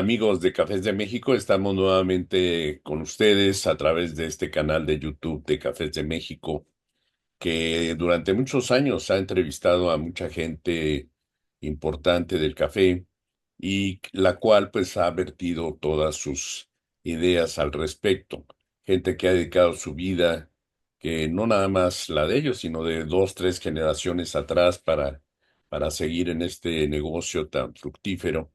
Amigos de Cafés de México, estamos nuevamente con ustedes a través de este canal de YouTube de Cafés de México, que durante muchos años ha entrevistado a mucha gente importante del café y la cual pues ha vertido todas sus ideas al respecto. Gente que ha dedicado su vida, que no nada más la de ellos, sino de dos, tres generaciones atrás para seguir en este negocio tan fructífero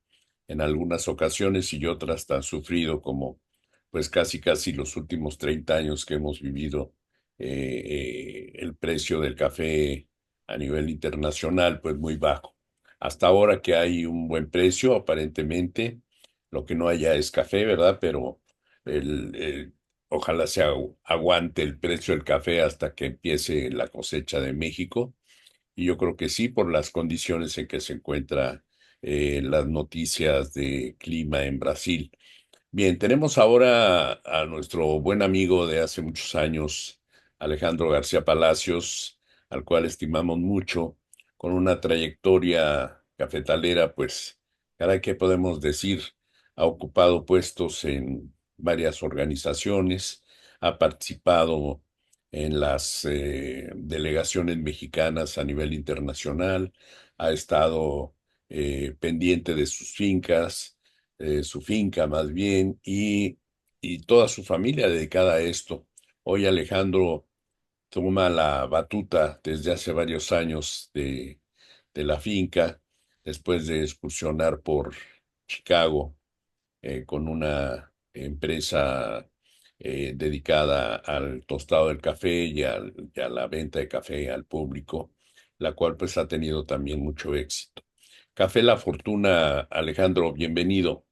en algunas ocasiones y otras tan sufrido como pues casi los últimos 30 años que hemos vivido el precio del café a nivel internacional, pues muy bajo. Hasta ahora que hay un buen precio, aparentemente, lo que no haya es café, ¿verdad? Pero ojalá aguante el precio del café hasta que empiece la cosecha de México. Y yo creo que sí, por las condiciones en que se encuentra las noticias de clima en Brasil. Bien, tenemos ahora a nuestro buen amigo de hace muchos años, Alejandro García Palacios, al cual estimamos mucho, con una trayectoria cafetalera, pues, caray, ¿qué podemos decir? Ha ocupado puestos en varias organizaciones, ha participado en las delegaciones mexicanas a nivel internacional, ha estado pendiente de sus fincas, su finca más bien, y toda su familia dedicada a esto. Hoy Alejandro toma la batuta desde hace varios años de la finca, después de excursionar por Chicago con una empresa dedicada al tostado del café y a la venta de café al público, la cual pues ha tenido también mucho éxito. Café La Fortuna, Alejandro, bienvenido.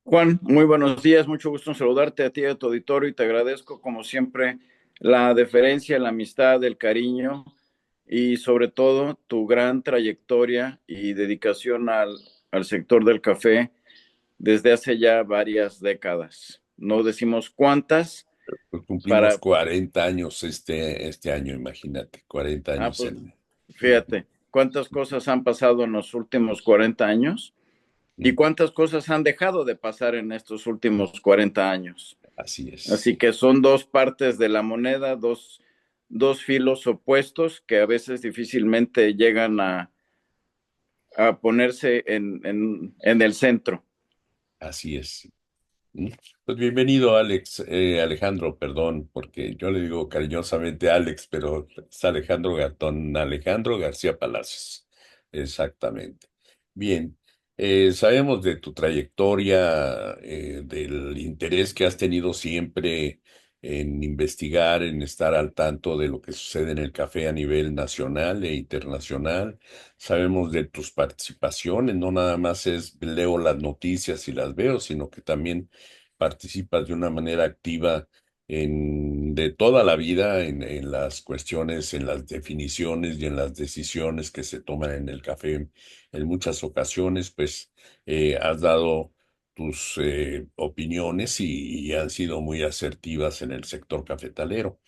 Juan, muy buenos días, mucho gusto en saludarte a ti y a tu auditorio y te agradezco como siempre la deferencia, la amistad, el cariño y sobre todo tu gran trayectoria y dedicación al sector del café desde hace ya varias décadas. No decimos cuántas Pues cumplimos para, 40 años este año, imagínate, 40 años pues en... Ujú, fíjate, cuántas cosas han pasado en los últimos 40 años y ujú. cuántas cosas han dejado de pasar en estos últimos 40 años. Así es. Así que son dos partes de la moneda, dos filos opuestos que a veces difícilmente llegan a ponerse en el centro. Así es. ¿Mm? Pues bienvenido, Alex, Alejandro, perdón, porque yo le digo cariñosamente Alex, pero es Alejandro Gatón, Alejandro García Palacios. Exactamente. Bien, sabemos de tu trayectoria, del interés que has tenido siempre en investigar, en estar al tanto de lo que sucede en el café a nivel nacional e internacional. Sabemos de tus participaciones, no nada más es leo las noticias y las veo, sino que también participas de una manera activa de toda la vida en las cuestiones, en las definiciones y en las decisiones que se toman en el café. En muchas ocasiones, pues, has dado tus opiniones y han sido muy asertivas en el sector cafetalero.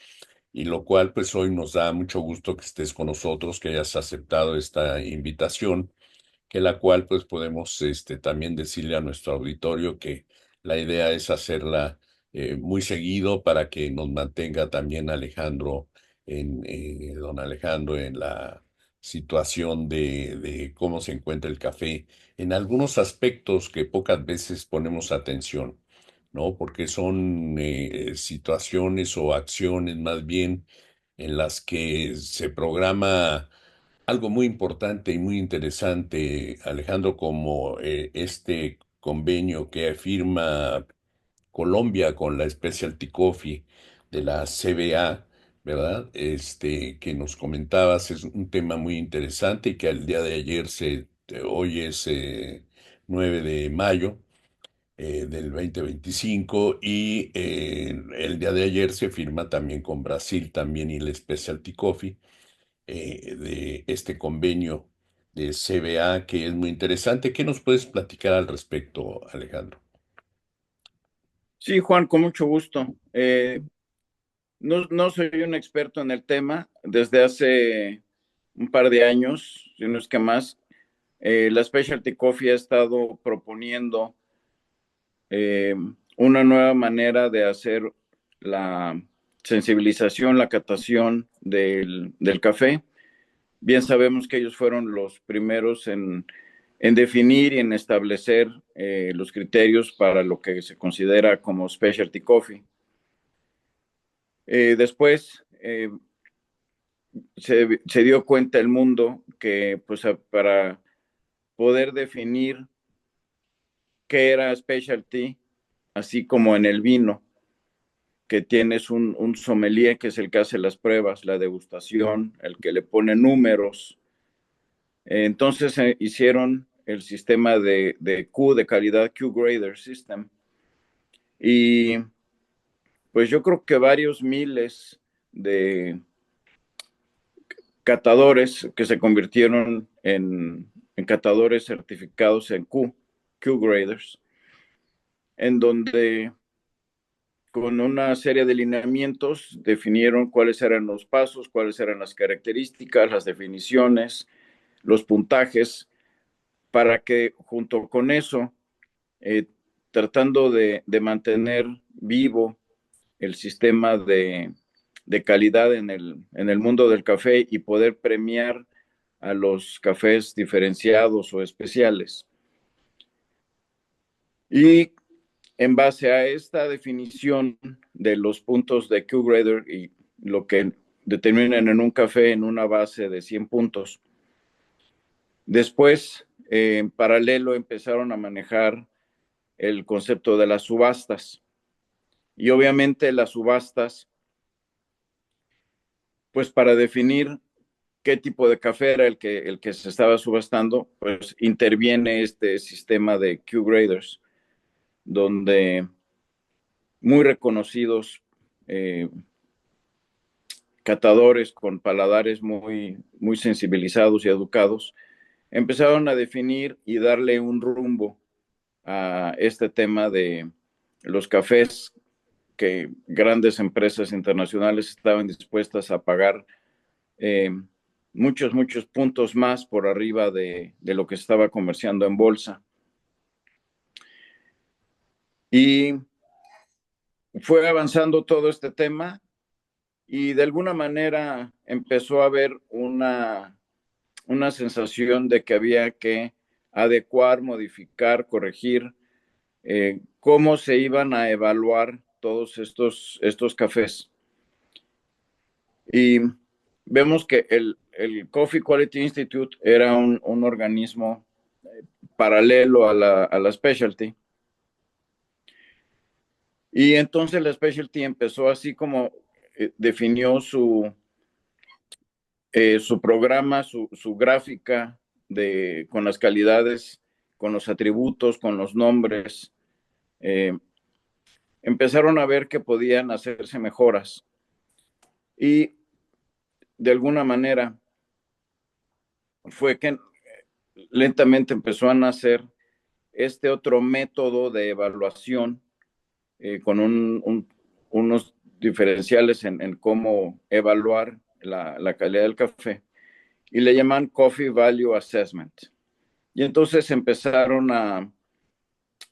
Y lo cual, pues, hoy nos da mucho gusto que estés con nosotros, que hayas aceptado esta invitación que la cual pues podemos también decirle a nuestro auditorio que la idea es hacerla muy seguido para que nos mantenga también don Alejandro en la situación de cómo se encuentra el café en algunos aspectos que pocas veces ponemos atención, ¿no? Porque son situaciones o acciones más bien en las que se programa algo muy importante y muy interesante, Alejandro, como este convenio que firma Colombia con la Specialty Coffee de la CBA, ¿verdad? Que nos comentabas, es un tema muy interesante y que al día de ayer hoy es 9 de mayo del 2025 y el día de ayer se firma también con Brasil también y la Specialty Coffee de este convenio de CBA que es muy interesante. ¿Qué nos puedes platicar al respecto, Alejandro? Sí, Juan, con mucho gusto. No soy un experto en el tema desde hace un par de años, si no es que más. La Specialty Coffee ha estado proponiendo una nueva manera de hacer la sensibilización, la catación del café. Bien sabemos que ellos fueron los primeros en definir y en establecer los criterios para lo que se considera como specialty coffee. Después se dio cuenta el mundo que pues, para poder definir qué era specialty, así como en el vino, que tienes un sommelier que es el que hace las pruebas, la degustación, el que le pone números. Entonces hicieron el sistema de Q, de calidad, Q Grader System. Y pues yo creo que varios miles de catadores que se convirtieron en catadores certificados en Q Graders, en donde con una serie de lineamientos definieron cuáles eran los pasos, cuáles eran las características, las definiciones, los puntajes, para que junto con eso, tratando de mantener vivo el sistema de calidad en el mundo del café y poder premiar a los cafés diferenciados o especiales. Y en base a esta definición de los puntos de Q-Grader y lo que determinan en un café en una base de 100 puntos, después, en paralelo, empezaron a manejar el concepto de las subastas. Y obviamente las subastas, pues para definir qué tipo de café era el que se estaba subastando, pues interviene este sistema de Q-Graders, donde muy reconocidos catadores con paladares muy sensibilizados y educados empezaron a definir y darle un rumbo a este tema de los cafés que grandes empresas internacionales estaban dispuestas a pagar muchos puntos más por arriba de lo que se estaba comerciando en bolsa. Y fue avanzando todo este tema y de alguna manera empezó a haber una sensación de que había que adecuar, modificar, corregir cómo se iban a evaluar todos estos cafés. Y vemos que el Coffee Quality Institute era un organismo paralelo a la specialty. Y entonces la specialty empezó así como definió su programa, su gráfica con las calidades, con los atributos, con los nombres. Empezaron a ver que podían hacerse mejoras. Y de alguna manera fue que lentamente empezó a nacer este otro método de evaluación con unos diferenciales en cómo evaluar la calidad del café y le llaman Coffee Value Assessment. Y entonces empezaron a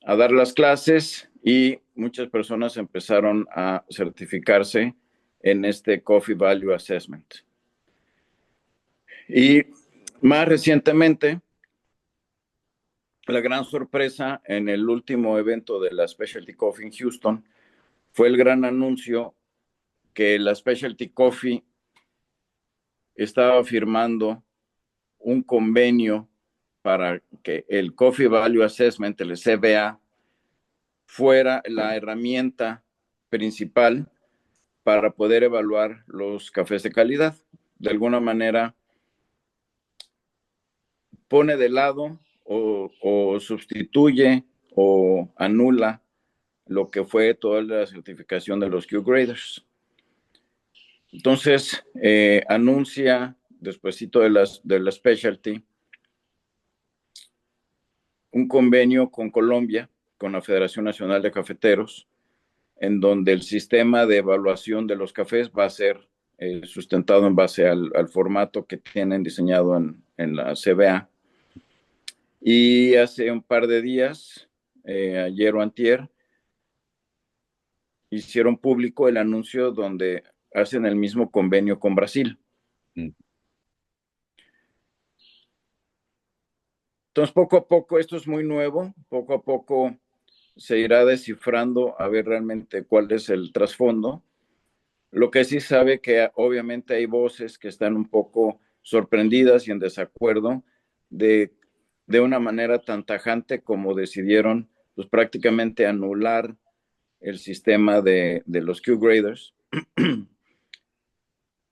dar las clases y muchas personas empezaron a certificarse en este Coffee Value Assessment. Y más recientemente, la gran sorpresa en el último evento de la Specialty Coffee en Houston fue el gran anuncio que la Specialty Coffee estaba firmando un convenio para que el Coffee Value Assessment, el CVA, fuera la herramienta principal para poder evaluar los cafés de calidad. De alguna manera, pone de lado o sustituye o anula lo que fue toda la certificación de los Q-Graders. Entonces, anuncia, despuesito de la specialty, un convenio con Colombia, con la Federación Nacional de Cafeteros, en donde el sistema de evaluación de los cafés va a ser sustentado en base al formato que tienen diseñado en la CBA. Y hace un par de días, ayer o antier, hicieron público el anuncio donde hacen el mismo convenio con Brasil. mm, Entonces, poco a poco, esto es muy nuevo, poco a poco se irá descifrando a ver realmente cuál es el trasfondo. Lo que sí sabe que obviamente hay voces que están un poco sorprendidas y en desacuerdo de, de una manera tan tajante como decidieron pues prácticamente anular el sistema de los Q-graders,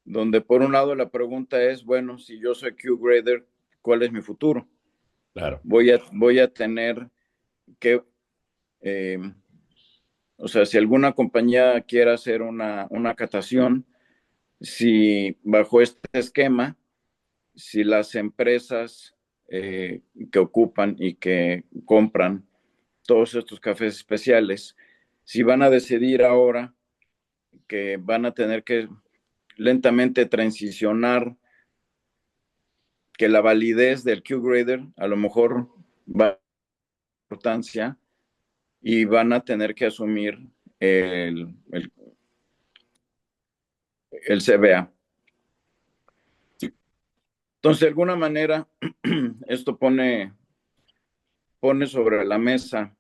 donde por un lado la pregunta es, bueno, si yo soy Q-grader, ¿cuál es mi futuro? claro, Voy a tener que, eh, o sea, si alguna compañía quiere hacer una catación, si bajo este esquema, si las empresas que ocupan y que compran todos estos cafés especiales, si van a decidir ahora que van a tener que lentamente transicionar, que la validez del Q-Grader a lo mejor va a importancia y van a tener que asumir el CBA. sí, Entonces, de alguna manera, esto pone sobre la mesa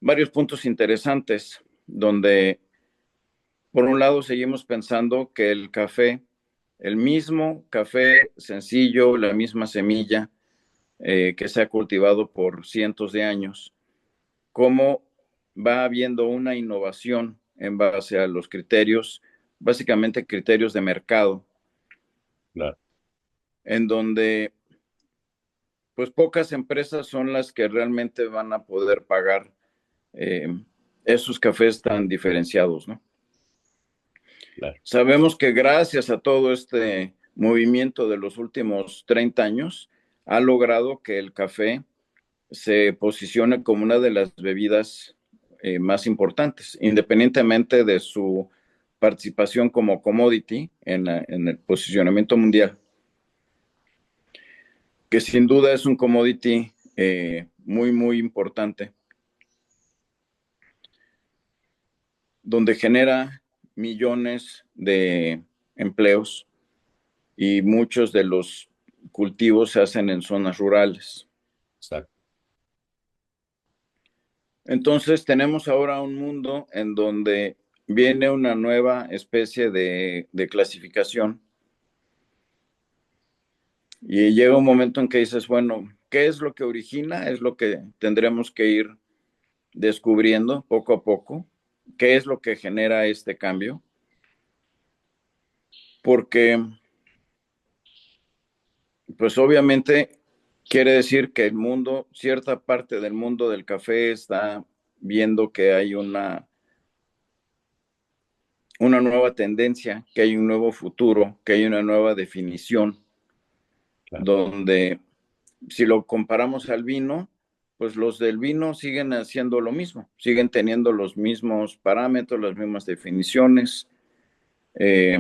varios puntos interesantes, donde por un lado seguimos pensando que el café, el mismo café sencillo, la misma semilla que se ha cultivado por cientos de años, cómo va habiendo una innovación en base a los criterios, básicamente criterios de mercado, claro, en donde pues pocas empresas son las que realmente van a poder pagar eh, esos cafés tan diferenciados, ¿no? claro, Sabemos que gracias a todo este movimiento de los últimos 30 años, ha logrado que el café se posicione como una de las bebidas más importantes, independientemente de su participación como commodity en el posicionamiento mundial, que sin duda es un commodity muy, muy importante, donde genera millones de empleos y muchos de los cultivos se hacen en zonas rurales. exacto, Entonces tenemos ahora un mundo en donde viene una nueva especie de clasificación y llega un momento en que dices, bueno, ¿qué es lo que origina? Es lo que tendremos que ir descubriendo poco a poco. ¿Qué es lo que genera este cambio? Porque, pues obviamente quiere decir que el mundo, cierta parte del mundo del café está viendo que hay una nueva tendencia, que hay un nuevo futuro, que hay una nueva definición, claro, donde si lo comparamos al vino, pues los del vino siguen haciendo lo mismo, siguen teniendo los mismos parámetros, las mismas definiciones. Eh,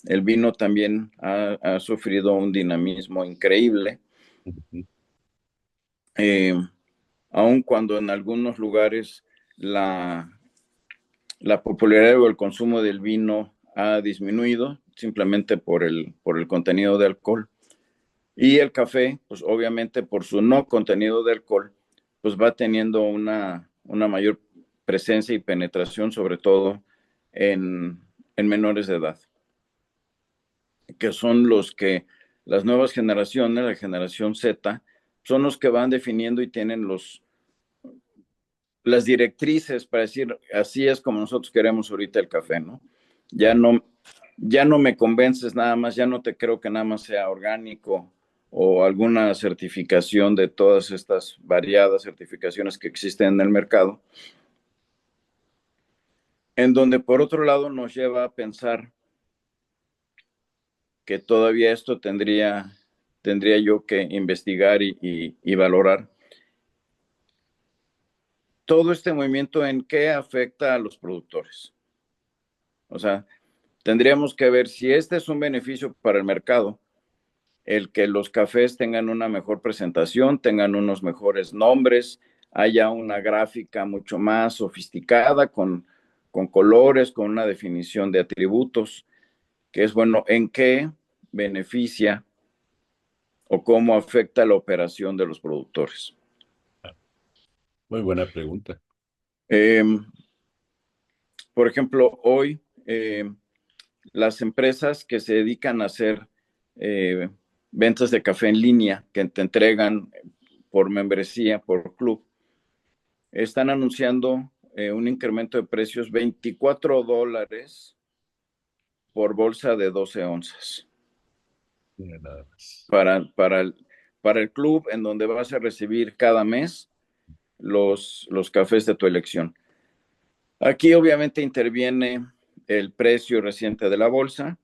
el vino también ha sufrido un dinamismo increíble, ujú, eh, aun cuando en algunos lugares la, la popularidad o el consumo del vino ha disminuido simplemente por el contenido de alcohol. Y el café, pues obviamente por su no contenido de alcohol, pues va teniendo una mayor presencia y penetración, sobre todo en menores de edad, que son los que las nuevas generaciones, la generación Z, son los que van definiendo y tienen las directrices para decir, así es como nosotros queremos ahorita el café, ¿no? Ya claro, no, ya no me convences nada más, ya no te creo que nada más sea orgánico o alguna certificación de todas estas variadas certificaciones que existen en el mercado, en donde por otro lado nos lleva a pensar que todavía esto tendría yo que investigar y valorar todo este movimiento en qué afecta a los productores. O sea, tendríamos que ver si este es un beneficio para el mercado, el que los cafés tengan una mejor presentación, tengan unos mejores nombres, haya una gráfica mucho más sofisticada con colores, con una definición de atributos, que es bueno, en qué beneficia o cómo afecta la operación de los productores. Muy buena pregunta. Eh, por ejemplo, hoy las empresas que se dedican a hacer eh, ventas de café en línea, que te entregan por membresía, por club, están anunciando un incremento de precios $24 por bolsa de 12 onzas. Mira, nada más. Para el club en donde vas a recibir cada mes los cafés de tu elección. Aquí obviamente interviene el precio reciente de la bolsa,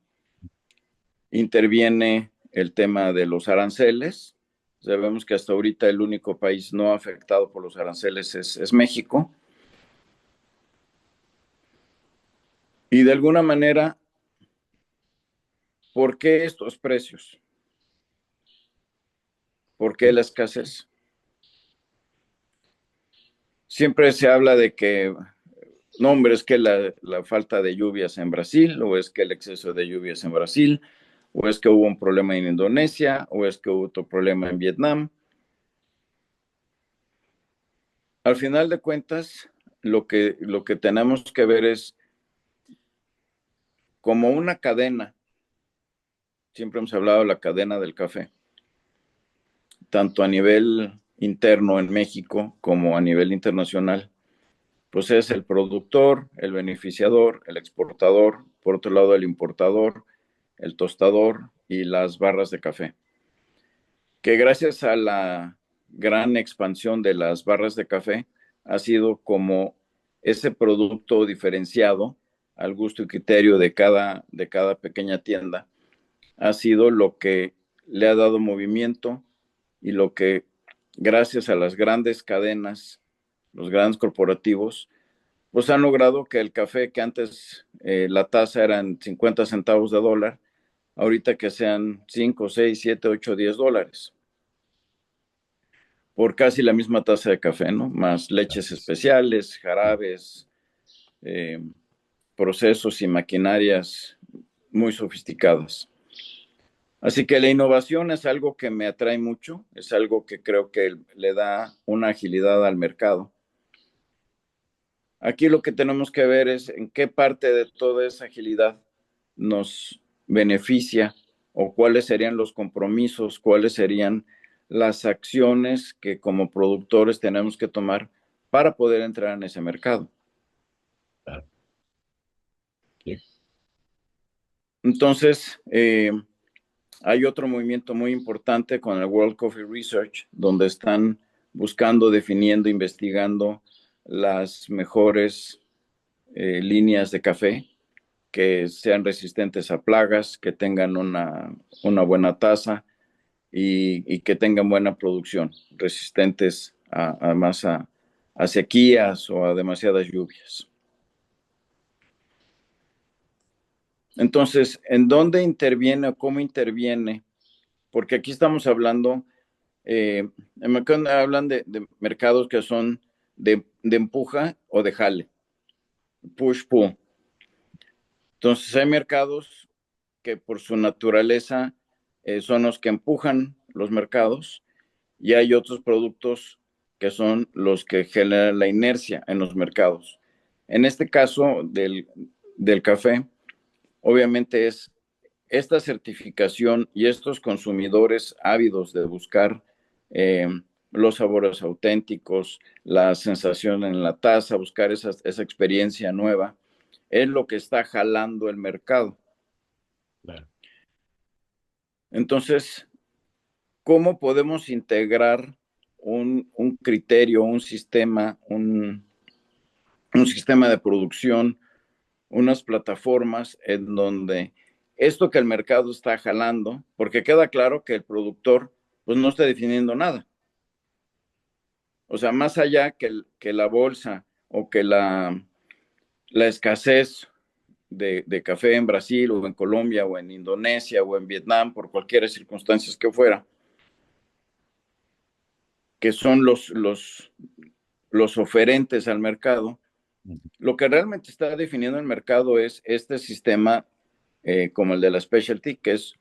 interviene el tema de los aranceles. Sabemos que hasta ahorita el único país no afectado por los aranceles es México. Y de alguna manera, ¿por qué estos precios? ¿Por qué la escasez? Siempre se habla de que, no, hombre, es que la falta de lluvias en Brasil, o es que el exceso de lluvias en Brasil, o es que hubo un problema en Indonesia, o es que hubo otro problema en Vietnam. Al final de cuentas, lo que tenemos que ver es como una cadena. Siempre hemos hablado de la cadena del café, tanto a nivel interno en México como a nivel internacional. Pues es el productor, el beneficiador, el exportador, por otro lado el importador, el tostador y las barras de café. Que gracias a la gran expansión de las barras de café ha sido como ese producto diferenciado al gusto y criterio de cada pequeña tienda, ha sido lo que le ha dado movimiento y lo que gracias a las grandes cadenas, los grandes corporativos, pues han logrado que el café que antes la tasa eran 50 centavos de dólar, ahorita que sean 5, 6, 7, 8, $10 por casi la misma taza de café, ¿no? Más leches Así es. especiales, Sí, jarabes, eh, procesos y maquinarias muy sofisticadas. Así que la innovación es algo que me atrae mucho, es algo que creo que le da una agilidad al mercado. Aquí lo que tenemos que ver es en qué parte de toda esa agilidad nos beneficia o cuáles serían los compromisos, cuáles serían las acciones que como productores tenemos que tomar para poder entrar en ese mercado. claro. Sí, Entonces, hay otro movimiento muy importante con el World Coffee Research, donde están buscando, definiendo, investigando las mejores líneas de café que sean resistentes a plagas, que tengan una buena tasa y que tengan buena producción, resistentes además a sequías o a demasiadas lluvias. Entonces, ¿en dónde interviene o cómo interviene? Porque aquí estamos hablando, hablan de mercados que son de empuja o de jale, push-pull. Entonces, hay mercados que por su naturaleza son los que empujan los mercados y hay otros productos que son los que generan la inercia en los mercados. En este caso del café, obviamente es esta certificación y estos consumidores ávidos de buscar eh, los sabores auténticos, la sensación en la taza, buscar esa experiencia nueva, es lo que está jalando el mercado. claro. Entonces, ¿cómo podemos integrar un criterio, un sistema de producción, unas plataformas en donde esto que el mercado está jalando, porque queda claro que el productor pues no está definiendo nada? O sea, más allá que la bolsa o que la escasez de café en Brasil o en Colombia o en Indonesia o en Vietnam, por cualquier circunstancias que fuera, que son los oferentes al mercado, lo que realmente está definiendo el mercado es este sistema como el de la specialty, que es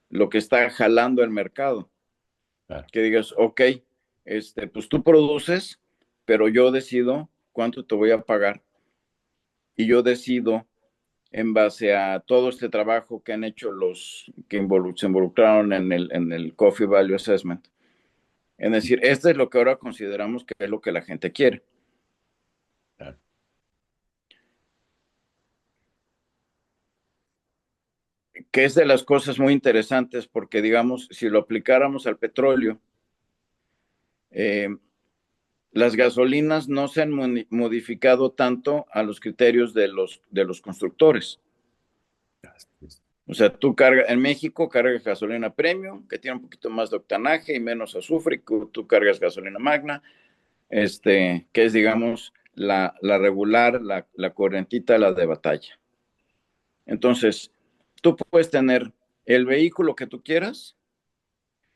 lo que está jalando el mercado. Claro. Que digas, ok, pues tú produces, pero yo decido cuánto te voy a pagar y yo decido en base a todo este trabajo que han hecho los que se involucraron en el Coffee Value Assessment. Es decir, esto es lo que ahora consideramos que es lo que la gente quiere. Claro. Que es de las cosas muy interesantes porque, digamos, si lo aplicáramos al petróleo, eh, las gasolinas no se han modificado tanto a los criterios de los constructores. O sea, tú cargas, en México cargas gasolina premium, que tiene un poquito más de octanaje y menos azufre, y tú cargas gasolina magna, que es, digamos, la regular, la corrientita, la de batalla. Entonces, tú puedes tener el vehículo que tú quieras,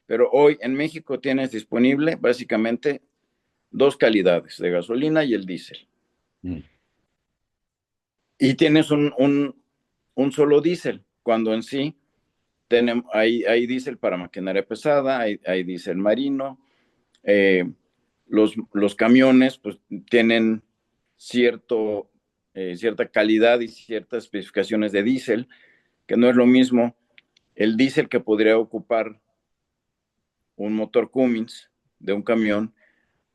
pero hoy en México tienes disponible básicamente dos calidades, de gasolina y el diésel. Mm. Y tienes un solo diésel, cuando en sí hay diésel para maquinaria pesada, hay diésel marino, los camiones pues tienen cierta calidad y ciertas especificaciones de diésel, que no es lo mismo el diésel que podría ocupar un motor Cummins de un camión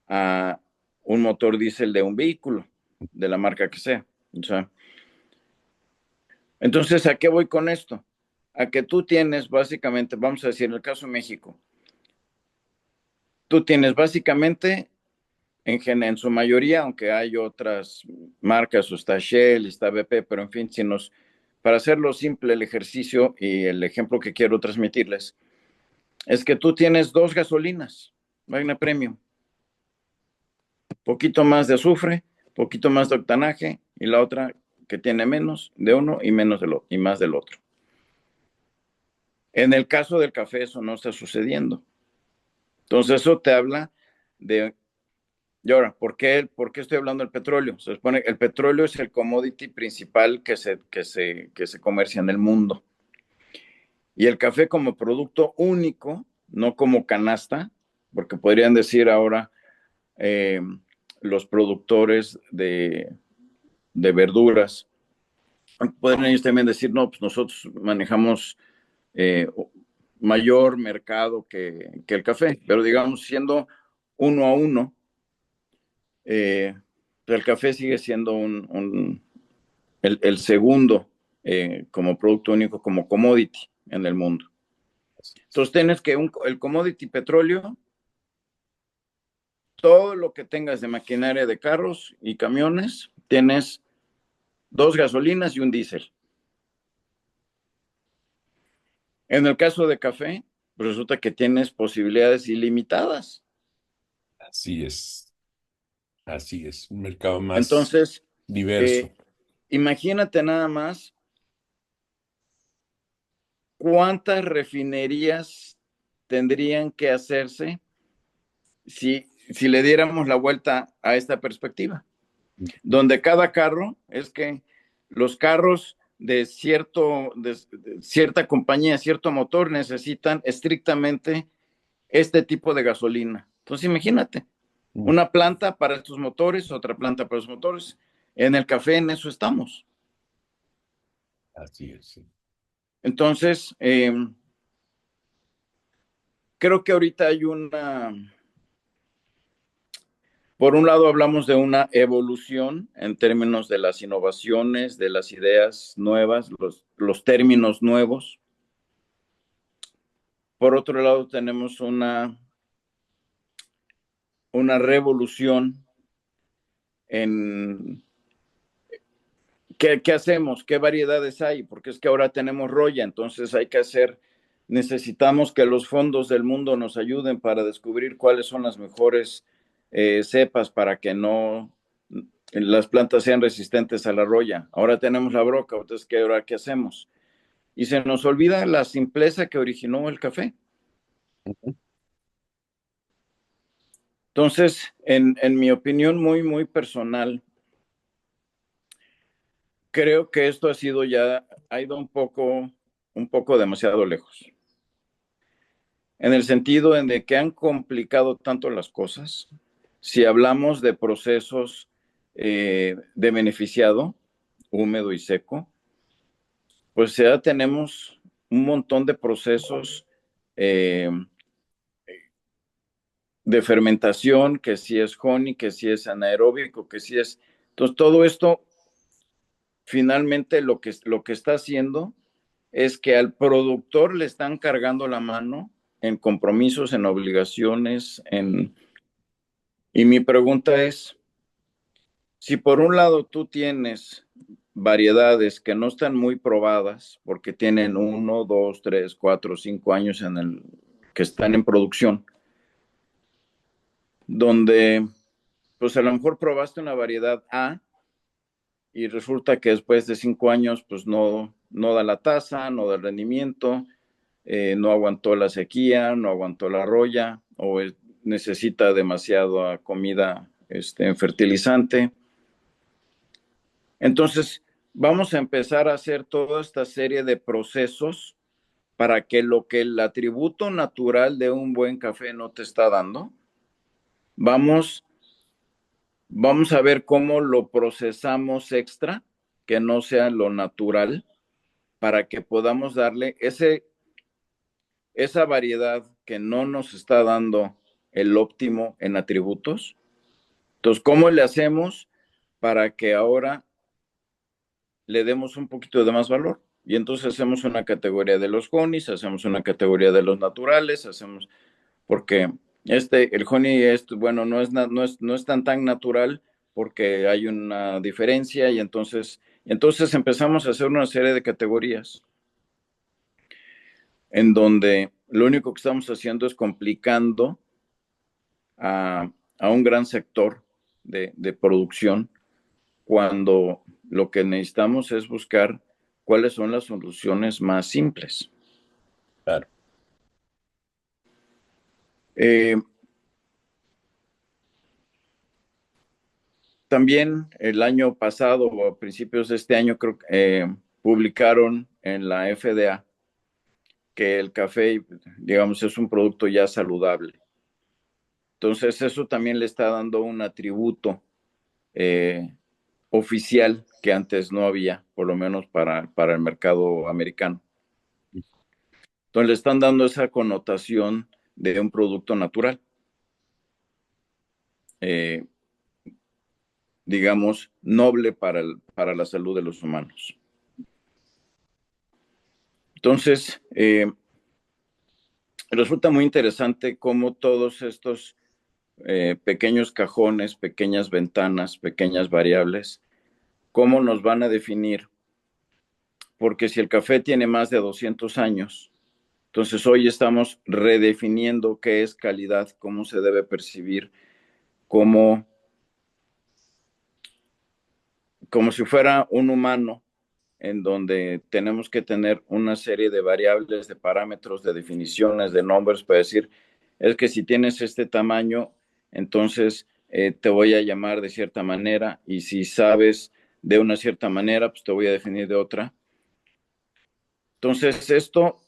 a un motor diésel de un vehículo, de la marca que sea. O sea, entonces, ¿a qué voy con esto? A que tú tienes básicamente, vamos a decir, en el caso de México, tú tienes básicamente, en su mayoría, aunque hay otras marcas, o está Shell, está BP, pero en fin, para hacerlo simple el ejercicio y el ejemplo que quiero transmitirles, es que tú tienes dos gasolinas, Magna Premium, poquito más de azufre, poquito más de octanaje, y la otra que tiene menos de uno y menos y más del otro. En el caso del café eso no está sucediendo. Entonces eso te habla de... Y ahora, ¿por qué estoy hablando del petróleo? Se supone que el petróleo es el commodity principal que se comercia en el mundo. Y el café como producto único, no como canasta, porque podrían decir ahora eh, los productores de verduras, podrían ellos también decir, no, pues nosotros manejamos eh, mayor mercado que el café, pero digamos, siendo uno a uno, el café sigue siendo el segundo como producto único, como commodity en el mundo. Entonces tienes que el commodity petróleo, todo lo que tengas de maquinaria de carros y camiones, tienes dos gasolinas y un diésel. En el caso de café, pues resulta que tienes posibilidades ilimitadas. Así es, así es. Un mercado más Entonces, diverso. eh, imagínate nada más cuántas refinerías tendrían que hacerse si le diéramos la vuelta a esta perspectiva, donde cada carro es que los carros de cierta compañía, cierto motor, necesitan estrictamente este tipo de gasolina. Entonces, imagínate, Mm. una planta para estos motores, otra planta para los motores. En el café en eso estamos. Así es. Sí. Entonces, creo que ahorita hay por un lado hablamos de una evolución en términos de las innovaciones, de las ideas nuevas, los términos nuevos. Por otro lado tenemos una revolución en ¿qué hacemos? ¿Qué variedades hay? Porque es que ahora tenemos roya, entonces necesitamos que los fondos del mundo nos ayuden para descubrir cuáles son las mejores cepas para que no las plantas sean resistentes a la roya. Ahora tenemos la broca, entonces, ¿qué hacemos? Y se nos olvida la simpleza que originó el café. Entonces, en mi opinión muy personal, creo que esto ha ido un poco demasiado lejos. En el sentido en de que han complicado tanto las cosas. Si hablamos de procesos de beneficiado, húmedo y seco, pues ya tenemos un montón de procesos eh, de fermentación, que si es honey, que si es anaeróbico, que si es... Entonces, todo esto finalmente lo que está haciendo es que al productor le están cargando la mano en compromisos, en obligaciones, en... Y mi pregunta es, si por un lado tú tienes variedades que no están muy probadas porque tienen 1, 2, 3, 4, 5 años que están en producción, donde pues a lo mejor probaste una variedad A y resulta que después de 5 años pues no da la tasa, no da el rendimiento, no aguantó la sequía, no aguantó la roya o necesita demasiada comida fertilizante. Entonces, vamos a empezar a hacer toda esta serie de procesos para que lo que el atributo natural de un buen café no te está dando, vamos, vamos a ver cómo lo procesamos extra, que no sea lo natural, para que podamos darle esa variedad que no nos está dando el óptimo en atributos. Entonces, ¿cómo le hacemos para que ahora le demos un poquito de más valor? Y entonces hacemos una categoría de los honeys, hacemos una categoría de los naturales, porque el honey bueno, no es tan natural porque hay una diferencia y entonces empezamos a hacer una serie de categorías en donde lo único que estamos haciendo es complicando a un gran sector de producción cuando lo que necesitamos es buscar cuáles son las soluciones más simples. Claro. Eh, También el año pasado o a principios de este año creo que publicaron en la FDA que el café, digamos, es un producto ya saludable. Entonces eso también le está dando un atributo eh, oficial que antes no había, por lo menos para el mercado americano. Entonces le están dando esa connotación de un producto natural, eh, digamos, noble para la salud de los humanos. Entonces, resulta muy interesante cómo todos estos pequeños cajones, pequeñas ventanas, pequeñas variables, cómo nos van a definir, porque si el café tiene más de 200 años, entonces hoy estamos redefiniendo qué es calidad, cómo se debe percibir, cómo, como si fuera un humano, en donde tenemos que tener una serie de variables, de parámetros, de definiciones, de nombres para decir, es que si tienes este tamaño, entonces te voy a llamar de cierta manera y si sabes de una cierta manera, pues te voy a definir de otra. Entonces, esto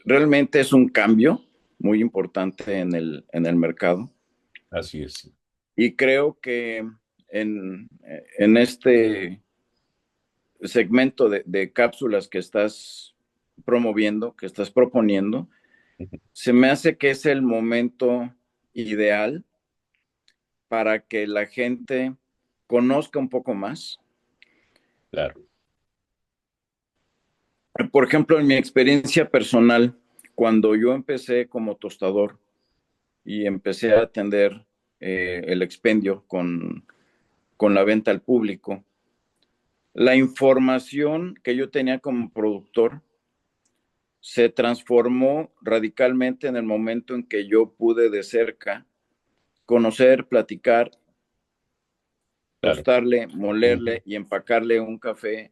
realmente es un cambio muy importante en el mercado Así es. y creo que en este segmento de cápsulas que estás promoviendo, que estás proponiendo, se me hace que es el momento ideal para que la gente conozca un poco más. Claro. Por ejemplo, en mi experiencia personal, cuando yo empecé como tostador y empecé a atender el expendio con la venta al público, la información que yo tenía como productor se transformó radicalmente en el momento en que yo pude de cerca conocer, platicar claro. tostarle, Ujú, molerle y empacarle un café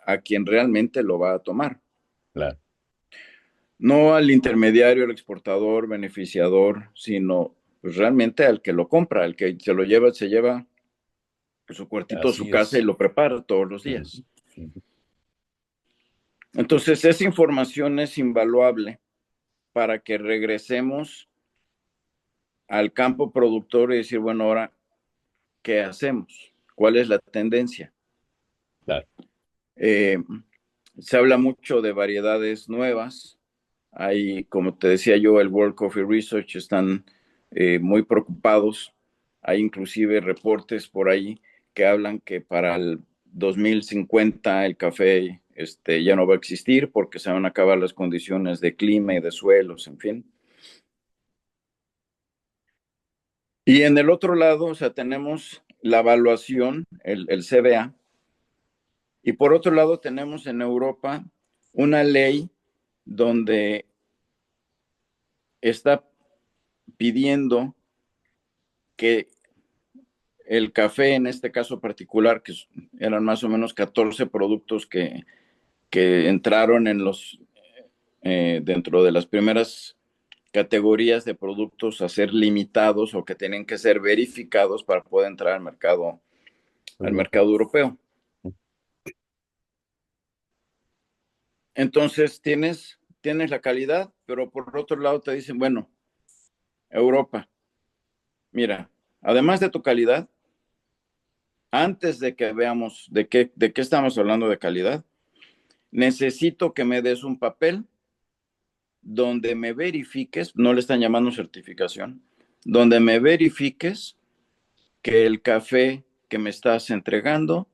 a quien realmente lo va a tomar. claro. No al intermediario, al exportador, beneficiador, sino pues, realmente al que lo compra, al que se lo lleva, se lleva su cuartito a su Así casa y es. lo prepara todos los Ujú, días. ujú. Entonces, esa información es invaluable para que regresemos al campo productor y decir, bueno, ahora, ¿qué hacemos? ¿Cuál es la tendencia? Claro. Eh, Se habla mucho de variedades nuevas. Hay, como te decía yo, el World Coffee Research están muy preocupados. Hay inclusive reportes por ahí que hablan que para el 2050 el café ya no va a existir porque se van a acabar las condiciones de clima y de suelos, en fin. Y en el otro lado, o sea, tenemos la evaluación, el CBA, y por otro lado tenemos en Europa una ley donde está pidiendo que el café, en este caso particular, que eran más o menos 14 productos que entraron en dentro de las primeras categorías de productos a ser limitados o que tienen que ser verificados para poder entrar al Europa. mercado europeo. Entonces tienes la calidad, pero por otro lado te dicen, bueno, Europa, mira, además de tu calidad, antes de que veamos de qué estamos hablando de calidad, necesito que me des un papel donde me verifiques, no le están llamando certificación, donde me verifiques que el café que me estás entregando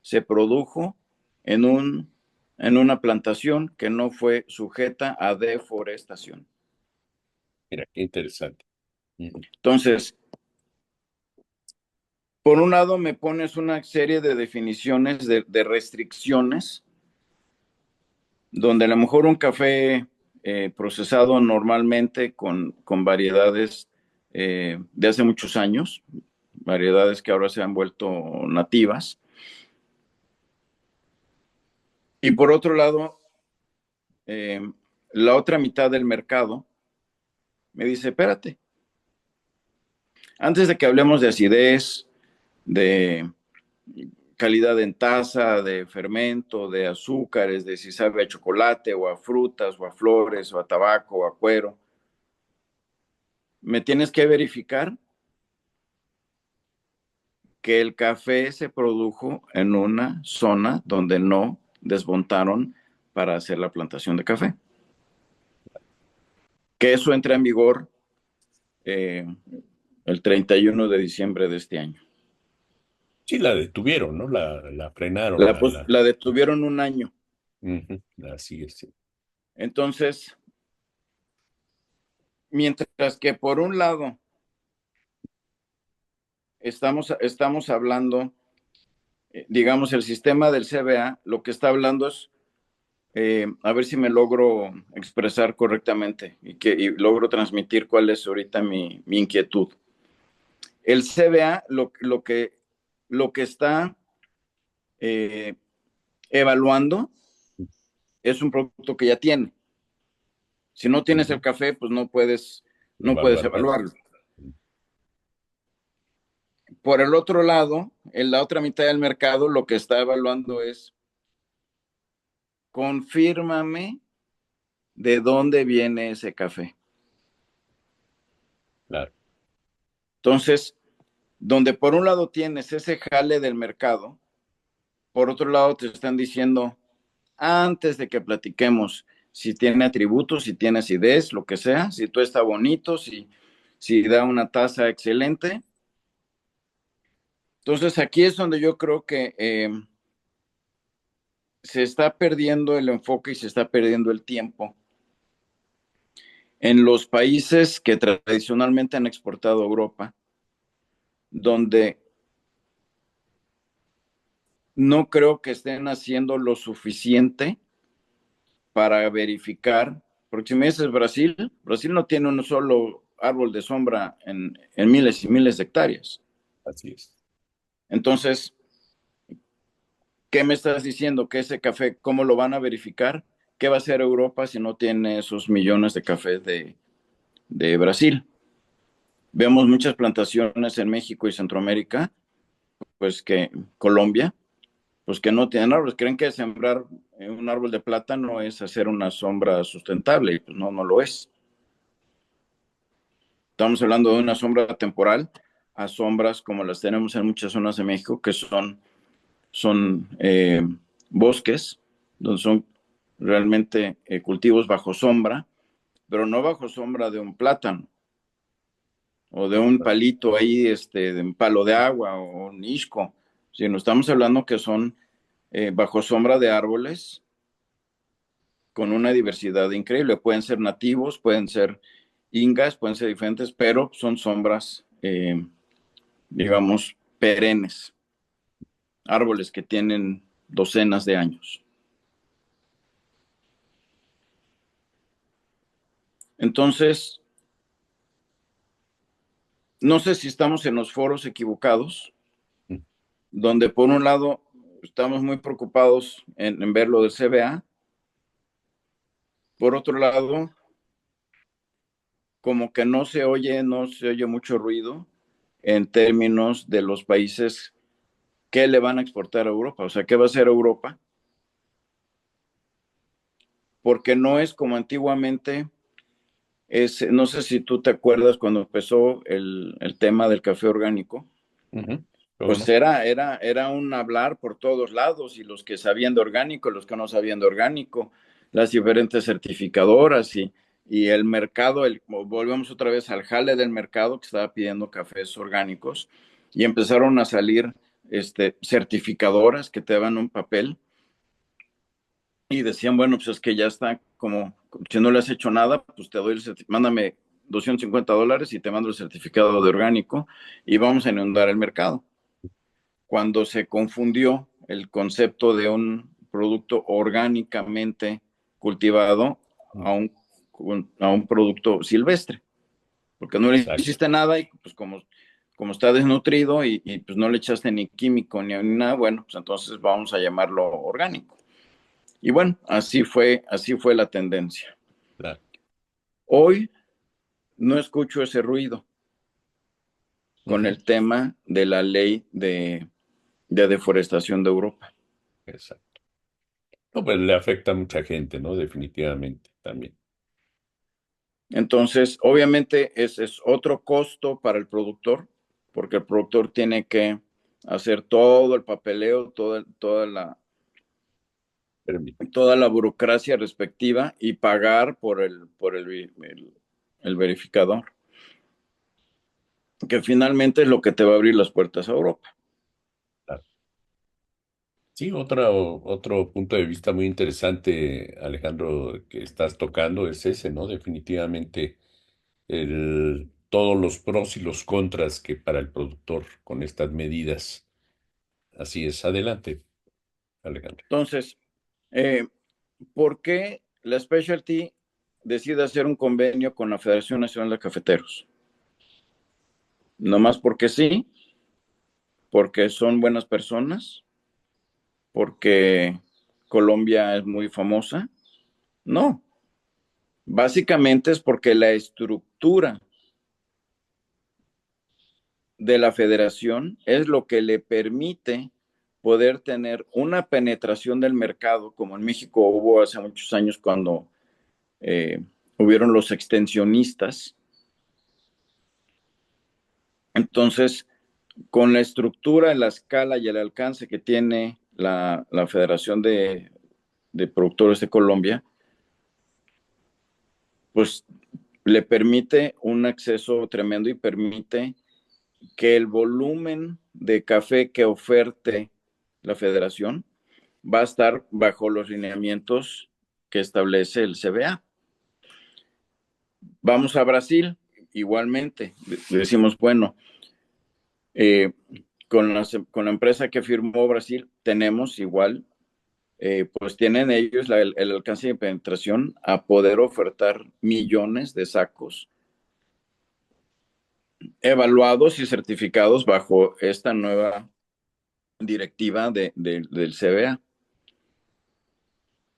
se produjo en en una plantación que no fue sujeta a deforestación. Mira, qué interesante. Ujú. Entonces, por un lado me pones una serie de definiciones de restricciones, donde a lo mejor un café procesado normalmente con variedades de hace muchos años, variedades que ahora se han vuelto nativas. Y por otro lado, eh, la otra mitad del mercado me dice, espérate, antes de que hablemos de acidez, de calidad en taza, de fermento, de azúcares, de si sabe a chocolate o a frutas o a flores o a tabaco o a cuero, me tienes que verificar que el café se produjo en una zona donde no desmontaron para hacer la plantación de café. Que eso entra en vigor eh, el 31 de diciembre de este año. Sí, la detuvieron, ¿no? La frenaron, La detuvieron un año. Ujú, así es. Sí. Entonces, mientras que por un lado estamos hablando, digamos, el sistema del CBA, lo que está hablando es, a ver si me logro expresar correctamente y logro transmitir cuál es ahorita mi inquietud. El CBA lo que está eh, evaluando es un producto que ya tiene. Si no tienes el Ujú. café, pues no puedes Evaluar nada. evaluarlo. Por el otro lado, en la otra mitad del mercado, lo que está evaluando es, confírmame de dónde viene ese café. Claro. Entonces, donde por un lado tienes ese jale del mercado, por otro lado te están diciendo, antes de que platiquemos si tiene atributos, si tiene acidez, lo que sea, si todo está bonito, si da una taza excelente. Entonces, aquí es donde yo creo que se está perdiendo el enfoque y se está perdiendo el tiempo en los países que tradicionalmente han exportado a Europa, donde no creo que estén haciendo lo suficiente para verificar, porque si me dices Brasil, Brasil no tiene un solo árbol de sombra en miles y miles de hectáreas. Así es. Entonces, ¿qué me estás diciendo? Que ese café, ¿cómo lo van a verificar? ¿Qué va a hacer Europa si no tiene esos millones de café de Brasil? Vemos muchas plantaciones en México y Centroamérica, pues que Colombia, pues que no tienen árboles. Creen que sembrar un árbol de plátano es hacer una sombra sustentable y pues no, no lo es. Estamos hablando de una sombra temporal a sombras como las tenemos en muchas zonas de México, que son bosques, donde son realmente cultivos bajo sombra, pero no bajo sombra de un plátano o de un palito ahí, de un palo de agua o un isco, sino estamos hablando que son bajo sombra de árboles con una diversidad increíble. Pueden ser nativos, pueden ser ingas, pueden ser diferentes, pero son sombras, digamos, perennes, árboles que tienen docenas de años. Entonces, no sé si estamos en los foros equivocados, donde por un lado estamos muy preocupados en ver lo del CBA, por otro lado, como que no se oye mucho ruido en términos de los países que le van a exportar a Europa, o sea, ¿qué va a hacer Europa? Porque no es como antiguamente, no sé si tú te acuerdas cuando empezó el tema del café orgánico, Ujú. ¿Cómo pues no? era un hablar por todos lados y los que sabían de orgánico, los que no sabían de orgánico, las diferentes certificadoras y el mercado, volvemos otra vez al jale del mercado que estaba pidiendo cafés orgánicos y empezaron a salir certificadoras que te daban un papel y decían, bueno, pues es que ya está como, si no le has hecho nada, pues te doy mándame $250 y te mando el certificado de orgánico y vamos a inundar el mercado cuando se confundió el concepto de un producto orgánicamente cultivado a un, a un producto silvestre, porque no le Exacto. hiciste nada y pues como está desnutrido y pues no le echaste ni químico ni nada, bueno, pues entonces vamos a llamarlo orgánico. Y bueno, así fue la tendencia. Claro. Hoy no escucho ese ruido con Ujú. el tema de la ley de deforestación de Europa. Exacto. No, pues le afecta a mucha gente, ¿no? Definitivamente también. Entonces, obviamente, ese es otro costo para el productor, porque el productor tiene que hacer todo el papeleo, Permite. toda la burocracia respectiva y pagar por el verificador, que finalmente es lo que te va a abrir las puertas a Europa. Claro. Sí, otro punto de vista muy interesante, Alejandro, que estás tocando es ese, ¿no? Definitivamente todos los pros y los contras que para el productor con estas medidas. Así es. Adelante, Alejandro. Entonces, eh, ¿por qué la Specialty decide hacer un convenio con la Federación Nacional de Cafeteros? Nomás porque sí, porque son buenas personas, porque Colombia es muy famosa. No, básicamente es porque la estructura de la federación es lo que le permite poder tener una penetración del mercado, como en México hubo hace muchos años cuando hubieron los extensionistas. Entonces, con la estructura, la escala y el alcance que tiene la Federación de Productores de Colombia, pues le permite un acceso tremendo y permite que el volumen de café que oferte la federación va a estar bajo los lineamientos que establece el CBA. Vamos a Brasil, igualmente, decimos, bueno, eh, con la empresa que firmó Brasil, tenemos igual, pues tienen ellos el alcance de penetración a poder ofertar millones de sacos evaluados y certificados bajo esta nueva directiva del CBA.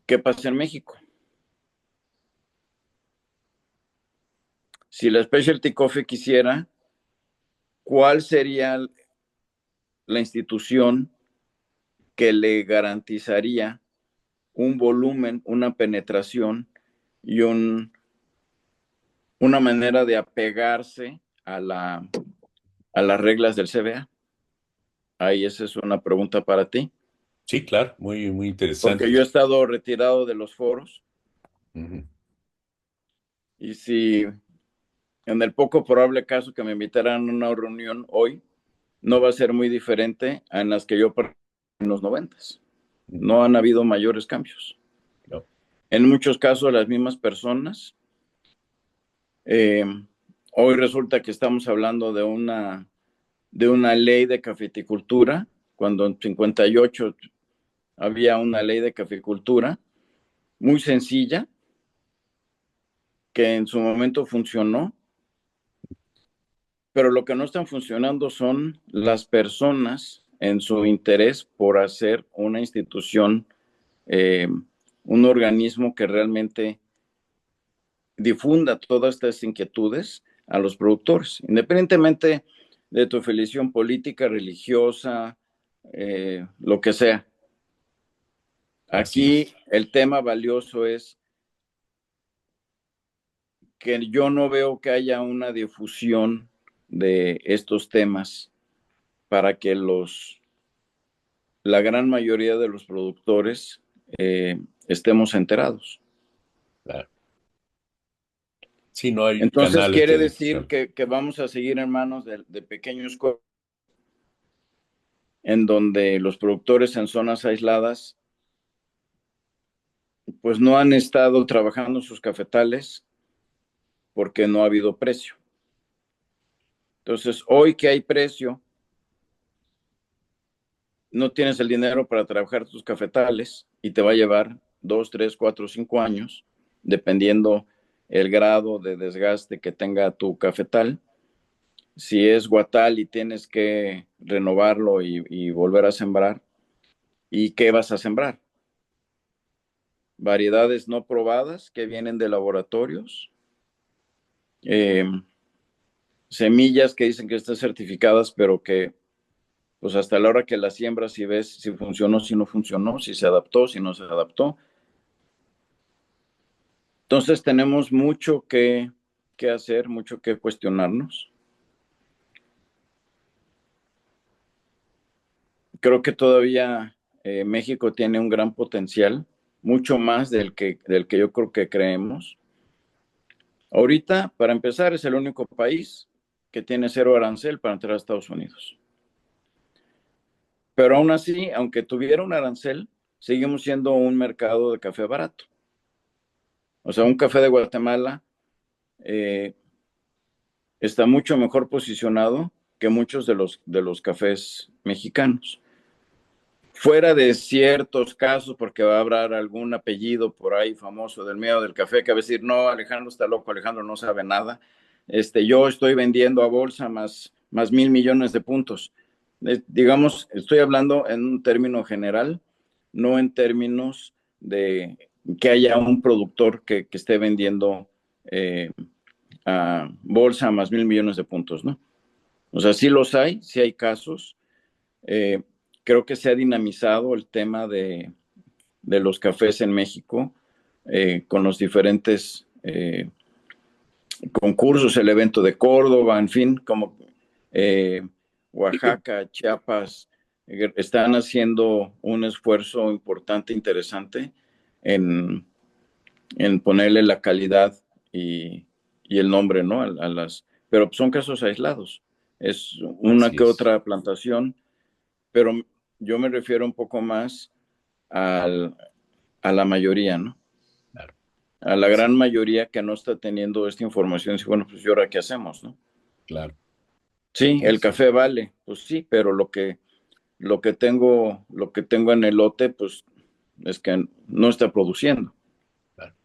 ¿Qué pasa en México? Si la Specialty Coffee quisiera, ¿cuál sería la institución que le garantizaría un volumen, una penetración y una manera de apegarse a las reglas del CBA? Ahí esa es una pregunta para ti, Sí, claro, muy, muy porque yo he interesante. estado retirado de los foros Ujú. y si en el poco probable caso que me invitaran a una reunión hoy, no va a ser muy diferente a en las que yo participé en los noventas. Ujú. No han habido mayores cambios. No. En muchos casos las mismas personas. Eh, Hoy resulta que estamos hablando de una ley de cafeticultura, cuando en 58 había una ley de cafeticultura muy sencilla, que en su momento funcionó, pero lo que no están funcionando son las personas en su interés por hacer una institución, eh, un organismo que realmente difunda todas estas inquietudes a los productores, independientemente de tu afiliación política, religiosa, lo que sea. Así Aquí es. el tema valioso es que yo no veo que haya una difusión de estos temas para que la gran mayoría de los productores estemos enterados. Claro. Sí, no hay Entonces canales quiere de decir difusión. que vamos a seguir en manos de pequeños en donde los productores en zonas aisladas pues no han estado trabajando sus cafetales porque no ha habido precio. Entonces, hoy que hay precio, no tienes el dinero para trabajar tus cafetales y te va a llevar 2, 3, 4, 5 años, dependiendo el grado de desgaste que tenga tu cafetal. Si es guatal y tienes que renovarlo y volver a sembrar, ¿y qué vas a sembrar? Variedades no probadas que vienen de laboratorios, eh, semillas que dicen que están certificadas, pero que pues hasta la hora que las siembras y ves si funcionó, si no funcionó, si se adaptó, si no se adaptó. Entonces tenemos mucho que hacer, mucho que cuestionarnos. Creo que todavía México tiene un gran potencial, mucho más del que yo creo que creemos. Ahorita, para empezar, es el único país que tiene cero arancel para entrar a Estados Unidos. Pero aún así, aunque tuviera un arancel, seguimos siendo un mercado de café barato. O sea, un café de Guatemala eh, está mucho mejor posicionado que muchos de los cafés mexicanos. Fuera de ciertos casos, porque va a haber algún apellido por ahí famoso del miedo del café que va a decir, no, Alejandro está loco, Alejandro no sabe nada. Yo estoy vendiendo a bolsa más 1,000 millones de puntos. Digamos, estoy hablando en un término general, no en términos de que haya un productor que esté vendiendo a bolsa más 1,000 millones de puntos, ¿no? O sea, sí los hay, sí hay casos. Eh, Creo que se ha dinamizado el tema de los cafés en México con los diferentes concursos, el evento de Córdoba, en fin, como Oaxaca, Chiapas, están haciendo un esfuerzo importante, interesante en, en ponerle la calidad y el nombre, ¿no? Pero son casos aislados. Es una Así que es. otra plantación, pero yo me refiero un poco más al, a la mayoría, ¿no? Claro. A la Sí, gran mayoría que no está teniendo esta información, y bueno, pues ¿y ahora qué hacemos, no? claro. Sí, Sí, el sí. café vale, pues sí, pero lo que tengo en el lote, pues es que no está produciendo. Claro.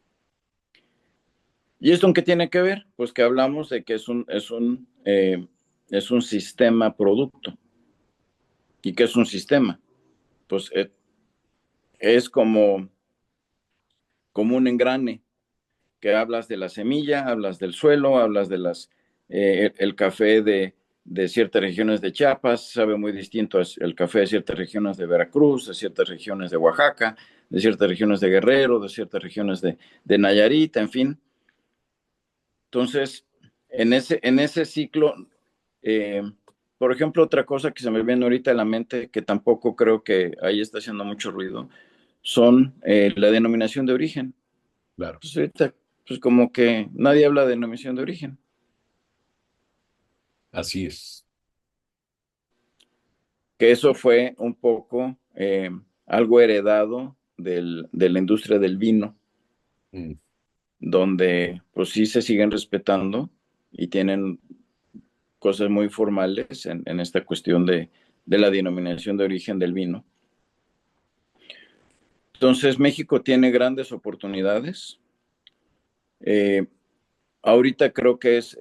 ¿Y esto en qué tiene que ver? Pues que hablamos de que es un sistema producto. ¿Y qué es un sistema? Pues es como un engrane, que hablas de la semilla, hablas del suelo, hablas de el café de ciertas regiones de Chiapas, sabe muy distinto el café de ciertas regiones de Veracruz, de ciertas regiones de Oaxaca, de ciertas regiones de Guerrero, de ciertas regiones de Nayarit, en fin. Entonces, en ese ciclo, eh, por ejemplo, otra cosa que se me viene ahorita a la mente, que tampoco creo que ahí está haciendo mucho ruido, son la denominación de origen. Claro, Pues ahorita, pues como que nadie habla de denominación de origen, así es. que eso fue un poco algo heredado de la industria del vino, Mm, donde pues sí se siguen respetando y tienen cosas muy formales en esta cuestión de la denominación de origen del vino. Entonces, México tiene grandes oportunidades. Eh, ahorita creo que es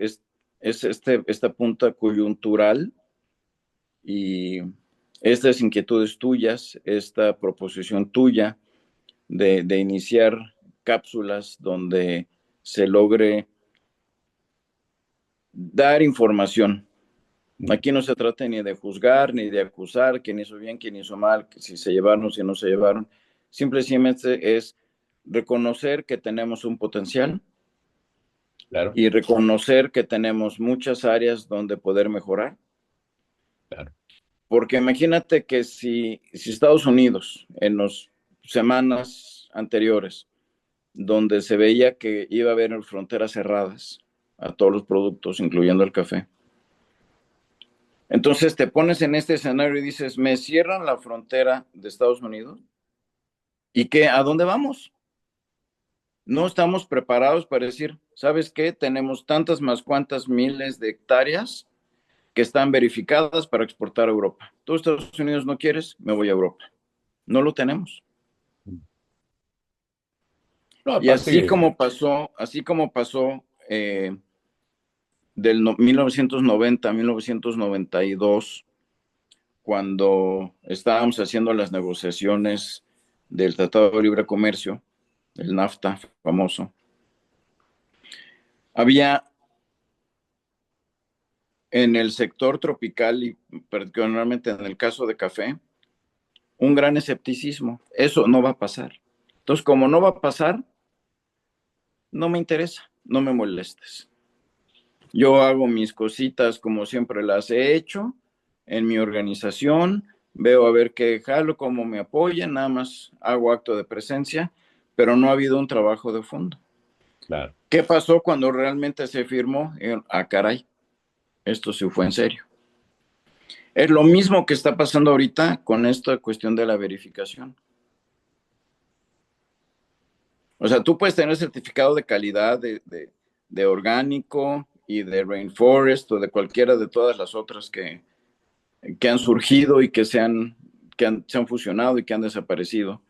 esta punta coyuntural y estas inquietudes tuyas, esta proposición tuya de iniciar cápsulas donde se logre dar información. mm, Aquí no se trata ni de juzgar, ni de acusar quién hizo bien, quién hizo mal, si se llevaron, si no se llevaron. Simplemente es reconocer que tenemos un potencial claro, y reconocer que tenemos muchas áreas donde poder mejorar. claro. Porque imagínate que si Estados Unidos en las semanas anteriores, donde se veía que iba a haber fronteras cerradas a todos los productos, incluyendo el café, entonces te pones en este escenario y dices, me cierran la frontera de Estados Unidos y qué, ¿a dónde vamos? No estamos preparados para decir, ¿sabes qué? Tenemos tantas más cuantas miles de hectáreas que están verificadas para exportar a Europa. ¿Tú Estados Unidos no quieres? Me voy a Europa. No lo tenemos. Mm. No, Y aparte, así como pasó del 1990 a 1992, cuando estábamos haciendo las negociaciones del Tratado de Libre Comercio, el NAFTA famoso, había en el sector tropical y particularmente en el caso de café, un gran escepticismo. Eso no va a pasar. Entonces, como no va a pasar, no me interesa, no me molestes. Yo hago mis cositas como siempre las he hecho en mi organización, veo a ver qué jalo, cómo me apoyan, nada más hago acto de presencia, pero no ha habido un trabajo de fondo. claro. ¿Qué pasó cuando realmente se firmó? Caray, esto sí fue en serio. Es lo mismo que está pasando ahorita con esta cuestión de la verificación. O sea, tú puedes tener certificado de calidad de orgánico y de rainforest o de cualquiera de todas las otras que han surgido y se han fusionado y que han desaparecido.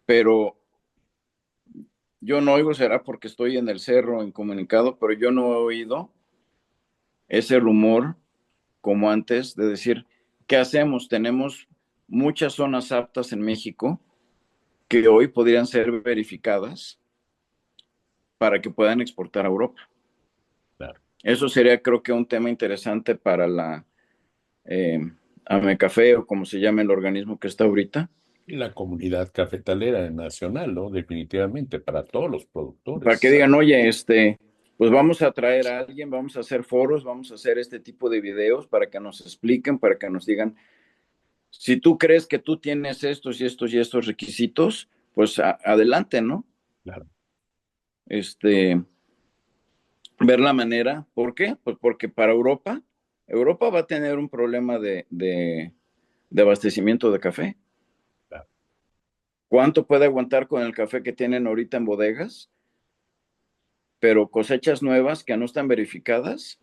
Pero yo no oigo, será porque estoy en el cerro incomunicado, pero yo no he oído ese rumor como antes de decir, ¿qué hacemos? Tenemos muchas zonas aptas en México que hoy podrían ser verificadas para que puedan exportar a Europa. Claro. Eso sería, creo que, un tema interesante para la eh, AMECAFE o como se llama el organismo que está ahorita, Y la comunidad cafetalera nacional, ¿no? Definitivamente, para todos los para que productores. digan, oye, pues vamos a traer a alguien, vamos a hacer foros, vamos a hacer este tipo de videos para que nos expliquen, para que nos digan, si tú crees que tú tienes estos y estos y estos requisitos, pues adelante, ¿no? Claro, Este, ver la manera, ¿por qué? Pues porque para Europa va a tener un problema de abastecimiento de café. claro. ¿Cuánto puede aguantar con el café que tienen ahorita en bodegas? Pero cosechas nuevas que no están verificadas,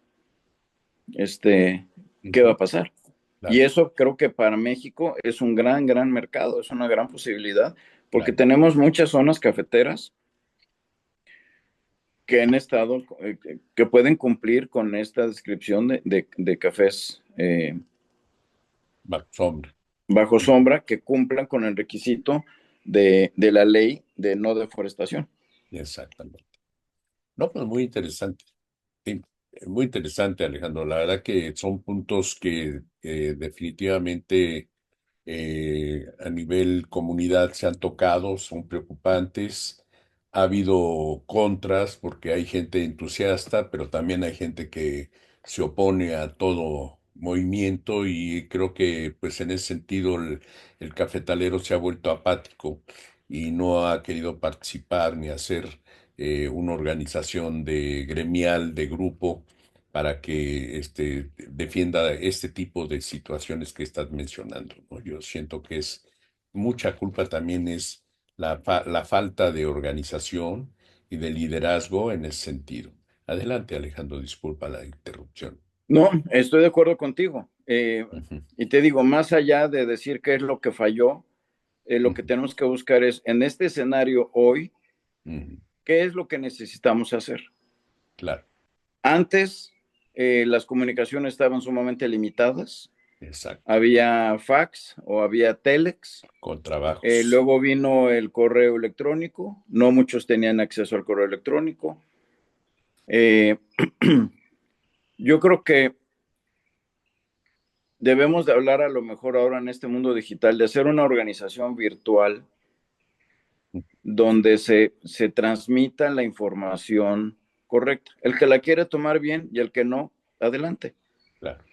¿qué va Ujú, a pasar? Y claro, eso creo que para México es un gran, gran mercado, es una gran posibilidad, porque claro. tenemos muchas zonas cafeteras que han estado, que pueden cumplir con esta descripción de cafés Bajo sombra. bajo Ujú. sombra que cumplan con el requisito de la ley de no deforestación. Exactamente. No, pues muy interesante. Sí, muy interesante, Alejandro. La verdad que son puntos que definitivamente a nivel comunidad se han tocado, son preocupantes. Ha habido contras porque hay gente entusiasta, pero también hay gente que se opone a todo movimiento y creo que pues en ese sentido el cafetalero se ha vuelto apático y no ha querido participar ni hacer una organización de gremial, de grupo para que defienda este tipo de situaciones que estás mencionando, ¿no? Yo siento que es mucha culpa también es la falta de organización y de liderazgo en ese sentido. Adelante, Alejandro, disculpa la interrupción. No, estoy de acuerdo contigo. Ujú, Y te digo, más allá de decir qué es lo que falló, lo que ujú, tenemos que buscar es, en este escenario hoy, ujú. ¿qué es lo que necesitamos hacer? Claro, Antes, las comunicaciones estaban sumamente limitadas. exacto, Había fax o había telex. con trabajos, Luego vino el correo electrónico. No muchos tenían acceso al correo electrónico. Eh, yo creo que debemos de hablar a lo mejor ahora en este mundo digital de hacer una organización virtual donde se transmita la información correcta. El que la quiere tomar bien y el que no, adelante. claro,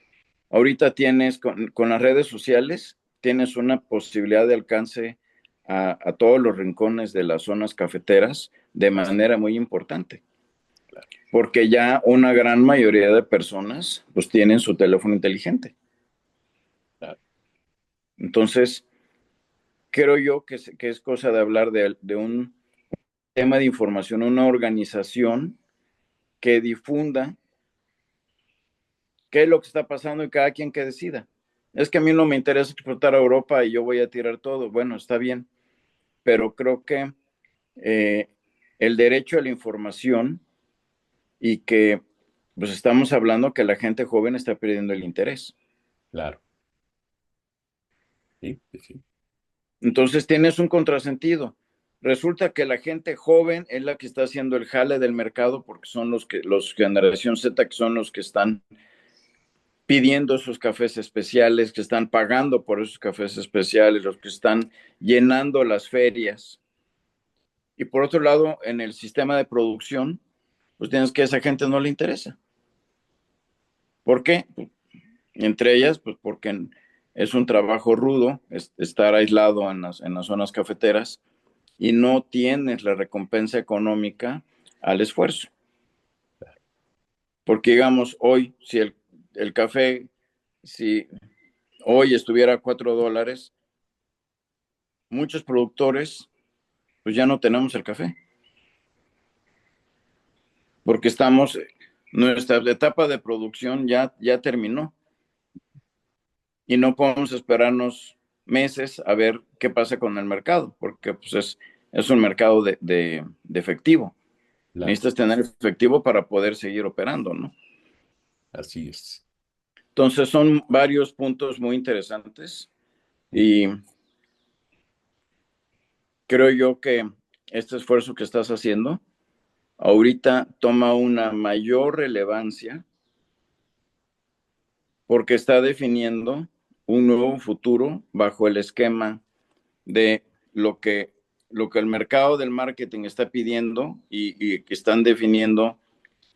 Ahorita tienes con las redes sociales, tienes una posibilidad de alcance a todos los rincones de las zonas cafeteras de así, manera muy importante, claro, porque ya una gran mayoría de personas pues tienen su teléfono inteligente. claro, Entonces, creo yo que es cosa de hablar de un tema de información, una organización que difunda qué es lo que está pasando y cada quien que decida. Es que a mí no me interesa exportar a Europa y yo voy a tirar todo. Bueno, está bien, pero creo que eh, el derecho a la información y que pues estamos hablando que la gente joven está perdiendo el interés. claro, sí, sí, sí, Entonces tienes un contrasentido. Resulta que la gente joven es la que está haciendo el jale del mercado porque son los generación Z que son los que están pidiendo esos cafés especiales, que están pagando por esos cafés especiales, los que están llenando las ferias. Y por otro lado, en el sistema de producción, pues tienes que a esa gente no le interesa. ¿Por qué? Entre ellas, pues porque es un trabajo rudo estar aislado en las zonas cafeteras y no tienes la recompensa económica al esfuerzo. Porque digamos, hoy, si el café, si hoy estuviera a $4, muchos productores, pues ya no tenemos el café, porque nuestra etapa de producción ya terminó y no podemos esperarnos meses a ver qué pasa con el mercado, porque pues es un mercado de efectivo. claro, Necesitas tener efectivo para poder seguir operando, ¿no? así es. Entonces son varios puntos muy interesantes y creo yo que este esfuerzo que estás haciendo ahorita toma una mayor relevancia porque está definiendo un nuevo futuro bajo el esquema de lo que, lo que el mercado del marketing está pidiendo y que están definiendo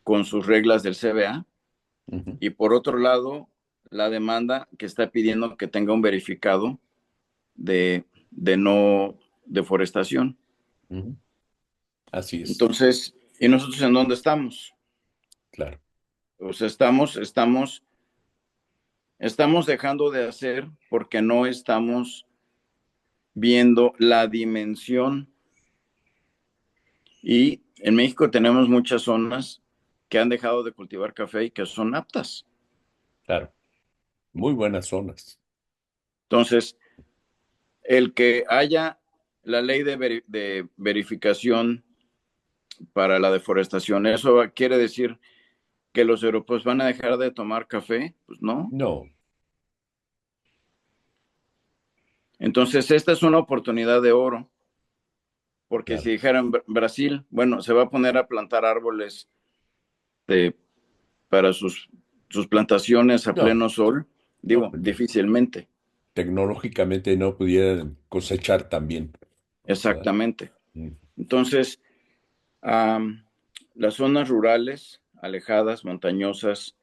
con sus reglas del CBA. Ujú, Y por otro lado, la demanda que está pidiendo que tenga un verificado de no deforestación. ujú. Así es, Entonces, ¿y nosotros en dónde estamos? claro, O sea, estamos dejando de hacer porque no estamos viendo la dimensión. Y en México tenemos muchas zonas que han dejado de cultivar café y que son aptas. claro. Muy buenas zonas. Entonces, el que haya la ley de verificación para la deforestación, ¿eso quiere decir que los europeos van a dejar de tomar café? Pues no. No, Entonces, esta es una oportunidad de oro, porque si claro. dijeran Brasil, bueno, se va a poner a plantar árboles de, para sus plantaciones a No, pleno sol, no, digo, pues no. difícilmente, Tecnológicamente no pudieran cosechar también, ¿verdad? exactamente. Mm, Entonces, las zonas rurales, alejadas, montañosas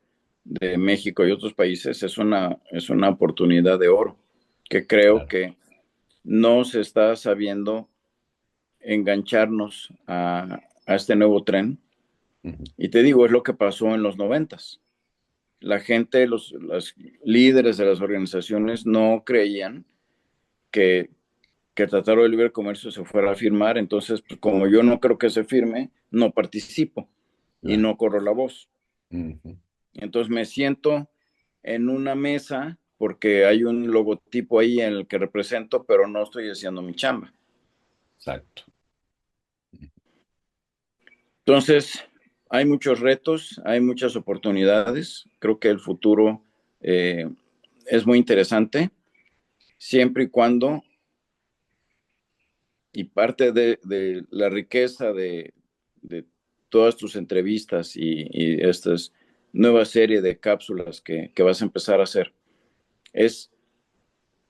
de México y otros países es una oportunidad de oro que creo claro. que no se está sabiendo engancharnos a este nuevo tren. Ujú, Y te digo, es lo que pasó en los noventas. La gente, los líderes de las organizaciones no creían que, que el Tratado de Libre Comercio se fuera a firmar, entonces, pues, como yo no creo que se firme, no participo y claro. no corro la voz. Ujú, Entonces me siento en una mesa porque hay un logotipo ahí en el que represento, pero no estoy haciendo mi chamba. exacto. Entonces, hay muchos retos, hay muchas oportunidades. Creo que el futuro eh, es muy interesante, siempre y cuando, y parte de la riqueza de todas tus entrevistas y esta nueva serie de cápsulas que vas a empezar a hacer, es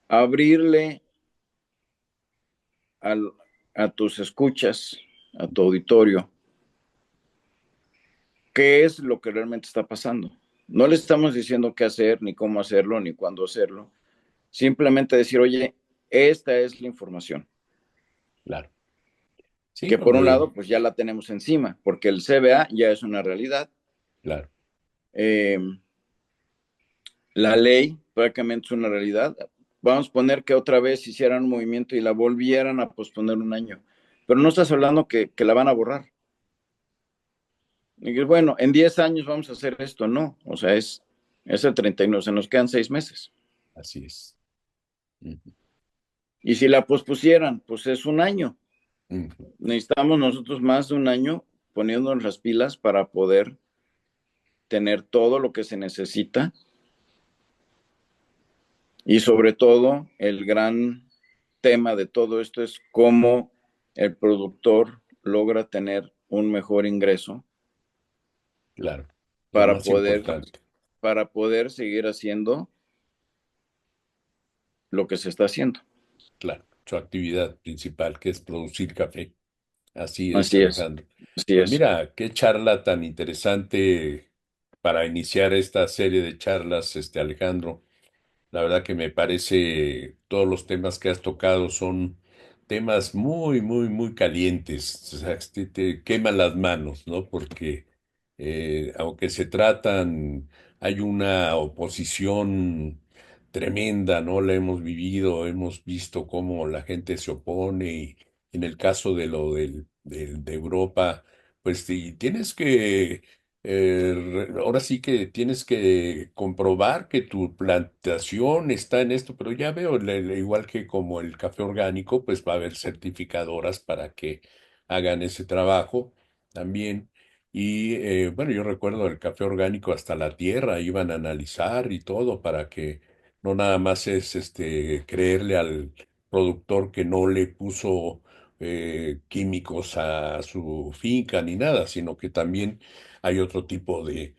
abrirle al, a tus escuchas, a tu auditorio, qué es lo que realmente está pasando. No le estamos diciendo qué hacer, ni cómo hacerlo, ni cuándo hacerlo. Simplemente decir, oye, esta es la información. Claro. Sí, Que por un donde, lado, pues ya la tenemos encima, porque el CBA ya es una realidad. claro, Eh, la ley prácticamente es una realidad. Vamos a poner que otra vez hicieran un movimiento y la volvieran a posponer un año. Pero no estás hablando que la van a borrar. Y bueno, en 10 años vamos a hacer esto, no. O sea, es el 31, se nos quedan 6 meses. así es. Ujú, Y si la pospusieran, pues es un año. ujú, Necesitamos nosotros más de un año poniéndonos las pilas para poder tener todo lo que se necesita y sobre todo el gran tema de todo esto es cómo el productor logra tener un mejor ingreso claro. Lo para más poder, importante, para poder seguir haciendo lo que se está haciendo. claro, su actividad principal, que es producir café. Así es, Así es, Alejandro. así Pues es. mira, qué charla tan interesante para iniciar esta serie de charlas, Alejandro. La verdad que me parece todos los temas que has tocado son temas muy, muy, muy calientes. O sea, te queman las manos, ¿no? Porque aunque se tratan, hay una oposición tremenda, ¿no? La hemos vivido, hemos visto cómo la gente se opone y en el caso de lo de Europa, pues sí, tienes que ahora sí que tienes que comprobar que tu plantación está en esto, pero ya veo, igual que como el café orgánico, pues va a haber certificadoras para que hagan ese trabajo también. Y bueno, yo recuerdo el café orgánico hasta la tierra, iban a analizar y todo para que no nada más es creerle al productor que no le puso químicos a su finca ni nada, sino que también hay otro tipo de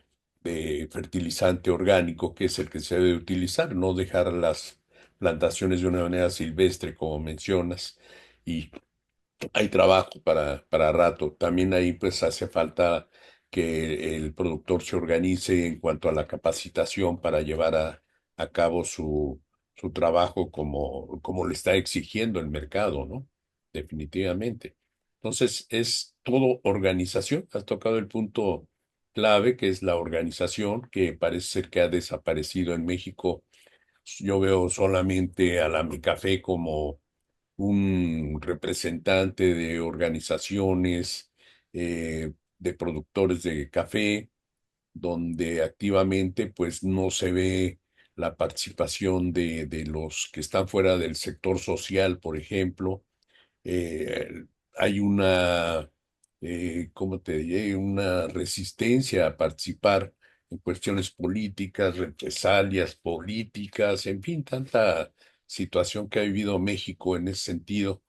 fertilizante orgánico que es el que se debe utilizar, no dejar las plantaciones de una manera silvestre, como mencionas, y hay trabajo para rato. También ahí pues hace falta que el productor se organice en cuanto a la capacitación para llevar a cabo su trabajo como le está exigiendo el mercado, ¿no? Definitivamente. Entonces es todo organización. Has tocado el punto clave que es la organización, que parece ser que ha desaparecido en México. Yo veo solamente a la Café como un representante de organizaciones de productores de café, donde activamente pues no se ve la participación de los que están fuera del sector social, por ejemplo. Hay una, ¿cómo te diré? Una resistencia a participar en cuestiones políticas, represalias políticas, en fin, tanta situación que ha vivido México en ese sentido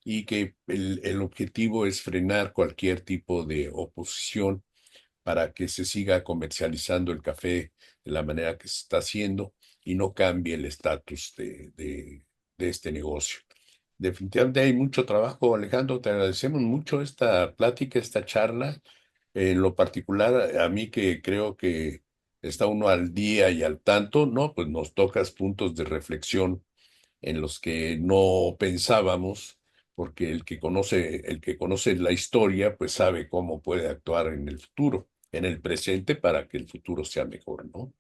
y que el objetivo es frenar cualquier tipo de oposición para que se siga comercializando el café de la manera que se está haciendo y no cambie el estatus de este negocio. Definitivamente hay mucho trabajo, Alejandro. Te agradecemos mucho esta plática, esta charla. En lo particular, a mí que creo que está uno al día y al tanto, ¿no? Pues nos tocas puntos de reflexión en los que no pensábamos, porque el que conoce la historia, pues sabe cómo puede actuar en el futuro, en el presente, para que el futuro sea mejor, ¿no?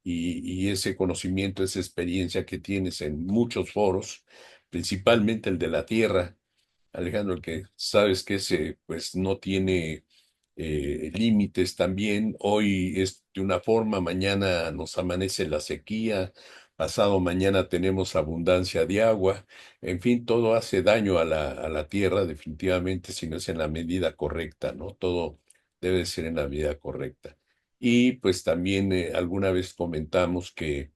Y ese conocimiento, esa experiencia que tienes en muchos foros, principalmente el de la tierra, Alejandro, que sabes que ese pues no tiene límites también. Hoy es de una forma, mañana nos amanece la sequía, pasado mañana tenemos abundancia de agua. En fin, todo hace daño a a la tierra, definitivamente, si no es en la medida correcta, ¿no? Todo debe ser en la medida correcta. Y pues también alguna vez comentamos que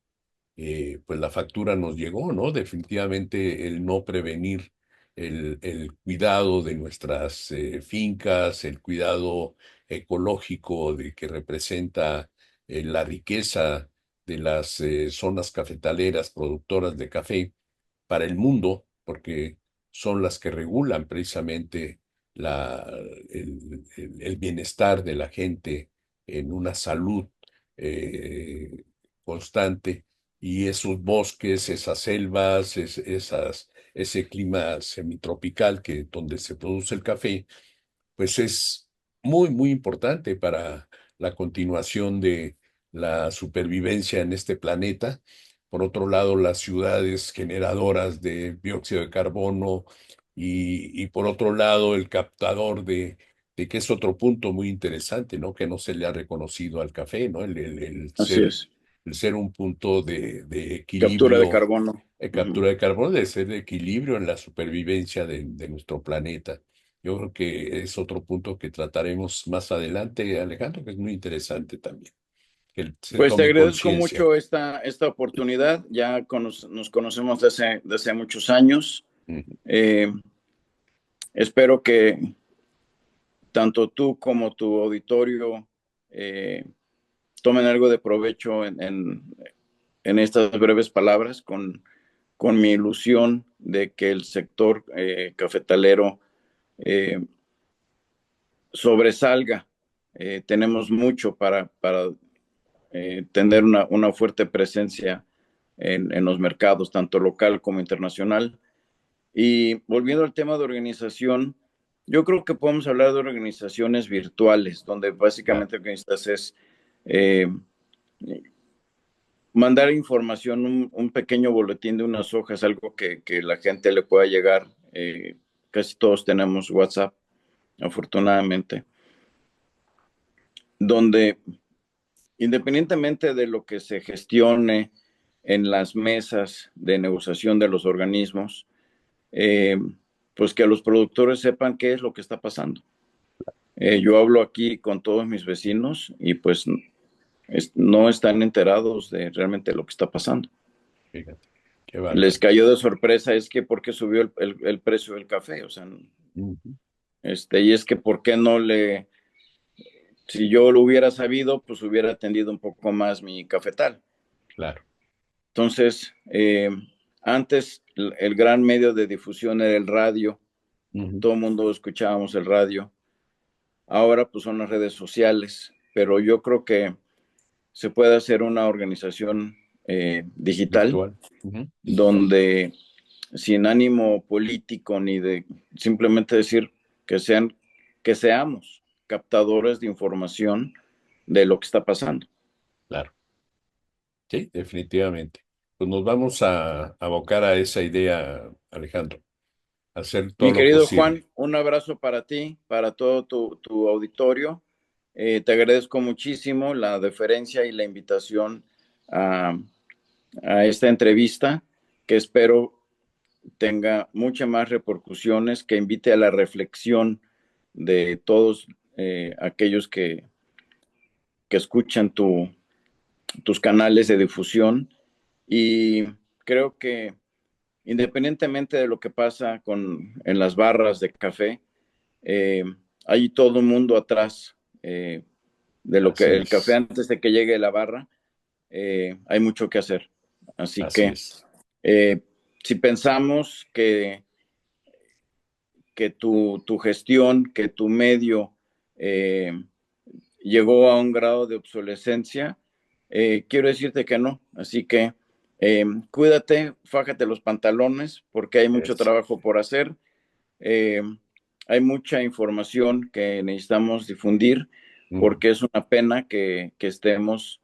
pues la factura nos llegó, ¿no? Definitivamente el no prevenir el cuidado de nuestras fincas, el cuidado ecológico de que representa la riqueza de las zonas cafetaleras productoras de café para el mundo, porque son las que regulan precisamente la, el bienestar de la gente en una salud constante y esos bosques, esas selvas, ese clima semitropical que donde se produce el café, pues es muy, muy importante para la continuación de la supervivencia en este planeta. Por otro lado, las ciudades generadoras de dióxido de carbono y por otro lado, el captador de que es otro punto muy interesante, ¿no? Que no se le ha reconocido al café, ¿no? Así es. El ser un punto de Captura de equilibrio, carbono. Ujú. captura de carbono, de ser de equilibrio en la supervivencia de nuestro planeta. Yo creo que es otro punto que trataremos más adelante, Alejandro, que es muy interesante también, que se Pues te tome agradezco conciencia. mucho esta oportunidad. Ya nos conocemos desde hace muchos años. Ujú. Eh, espero que tanto tú como tu auditorio eh, tomen algo de provecho en estas breves palabras con mi ilusión de que el sector cafetalero eh, sobresalga. Tenemos mucho para tener una fuerte presencia en los mercados, tanto local como internacional. Y volviendo al tema de organización, yo creo que podemos hablar de organizaciones virtuales, donde Claro, básicamente lo que necesitas es eh, mandar información, un pequeño boletín de unas hojas, algo que la gente le pueda llegar. Casi todos tenemos WhatsApp, afortunadamente, donde independientemente de lo que se gestione en las mesas de negociación de los organismos, eh, pues que los productores sepan qué es lo que está pasando. Yo hablo aquí con todos mis vecinos y pues no están enterados de realmente lo que está pasando. fíjate, qué Les barbaridad. cayó de sorpresa es que por qué subió el precio del café, o sea, Ujú. y es que por qué no si yo lo hubiera sabido, pues hubiera atendido un poco más mi cafetal. Claro. Entonces, antes el gran medio de difusión era el radio, Ujú. todo el mundo escuchábamos el radio, ahora pues son las redes sociales, pero yo creo que se puede hacer una organización digital Virtual. Ujú. donde sin ánimo político ni de simplemente decir que que seamos captadores de información de lo que está pasando. Claro. Sí, definitivamente. Pues nos vamos a abocar a esa idea, Alejandro, hacer todo Mi lo querido posible. Juan, un abrazo para ti, para todo tu auditorio. Te agradezco muchísimo la deferencia y la invitación a, a esta entrevista, que espero tenga muchas más repercusiones, que invite a la reflexión de todos aquellos que escuchan tus canales de difusión. Y creo que independientemente de lo que pasa en las barras de café, eh, hay todo un mundo atrás de lo que Así el café es, antes de que llegue la barra, hay mucho que hacer. Así así que es. eh, si pensamos que tu gestión, que tu medio eh, llegó a un grado de obsolescencia, quiero decirte que no. Así que cuídate, fájate los pantalones porque hay mucho Es, trabajo por hacer. Eh, hay mucha información que necesitamos difundir mm, porque es una pena que estamos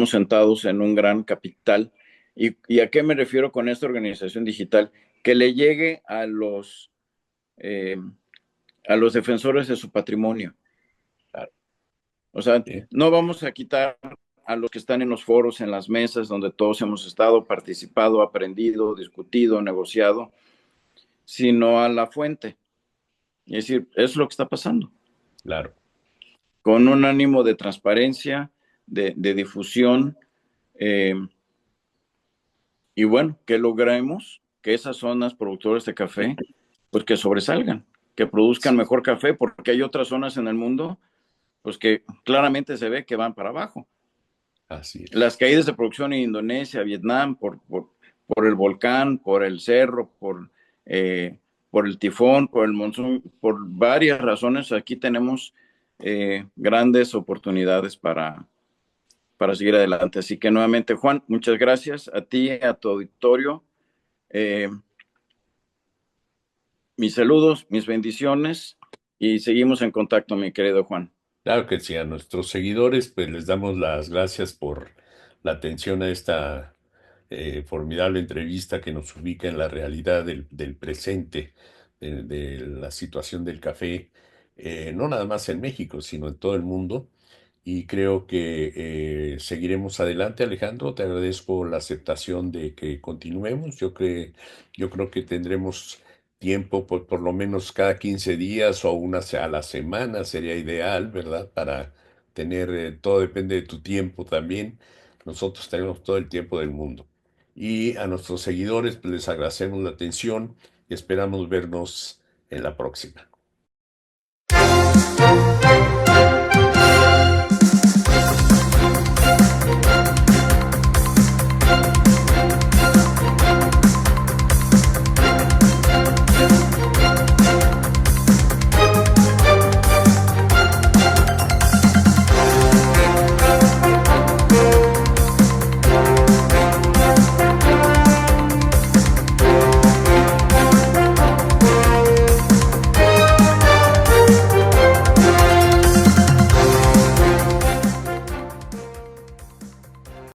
sentados en un gran capital. ¿Y a qué me refiero con esta organización digital? Que le llegue eh, a los defensores de su patrimonio. claro, O sea, sí, no vamos a quitar a los que están en los foros, en las mesas donde todos hemos estado, participado, aprendido, discutido, negociado, sino a la fuente. Es decir, eso es lo que está pasando. claro. Con un ánimo de transparencia, de difusión, eh, y bueno, que logremos que esas zonas productoras de café, pues que sobresalgan, que produzcan Sí, mejor café, porque hay otras zonas en el mundo, pues que claramente se ve que van para abajo. así es. Las caídas de producción en Indonesia, Vietnam, por el volcán, por el cerro, por el tifón, por el monzón, por varias razones, aquí tenemos grandes oportunidades para seguir adelante. Así que nuevamente, Juan, muchas gracias a ti, a tu auditorio. Eh, mis saludos, mis bendiciones y seguimos en contacto, mi querido Juan. Claro que sí, a nuestros seguidores, pues les damos las gracias por la atención a esta formidable entrevista que nos ubica en la realidad del presente, de la situación del café, no nada más en México, sino en todo el mundo. Y creo que seguiremos adelante, Alejandro. Te agradezco la aceptación de que continuemos. Yo creo que tendremos tiempo, por lo menos cada 15 días o a la semana sería ideal, ¿verdad? Para tener, todo depende de tu tiempo también. Nosotros tenemos todo el tiempo del mundo. Y a nuestros seguidores, pues, les agradecemos la atención y esperamos vernos en la próxima.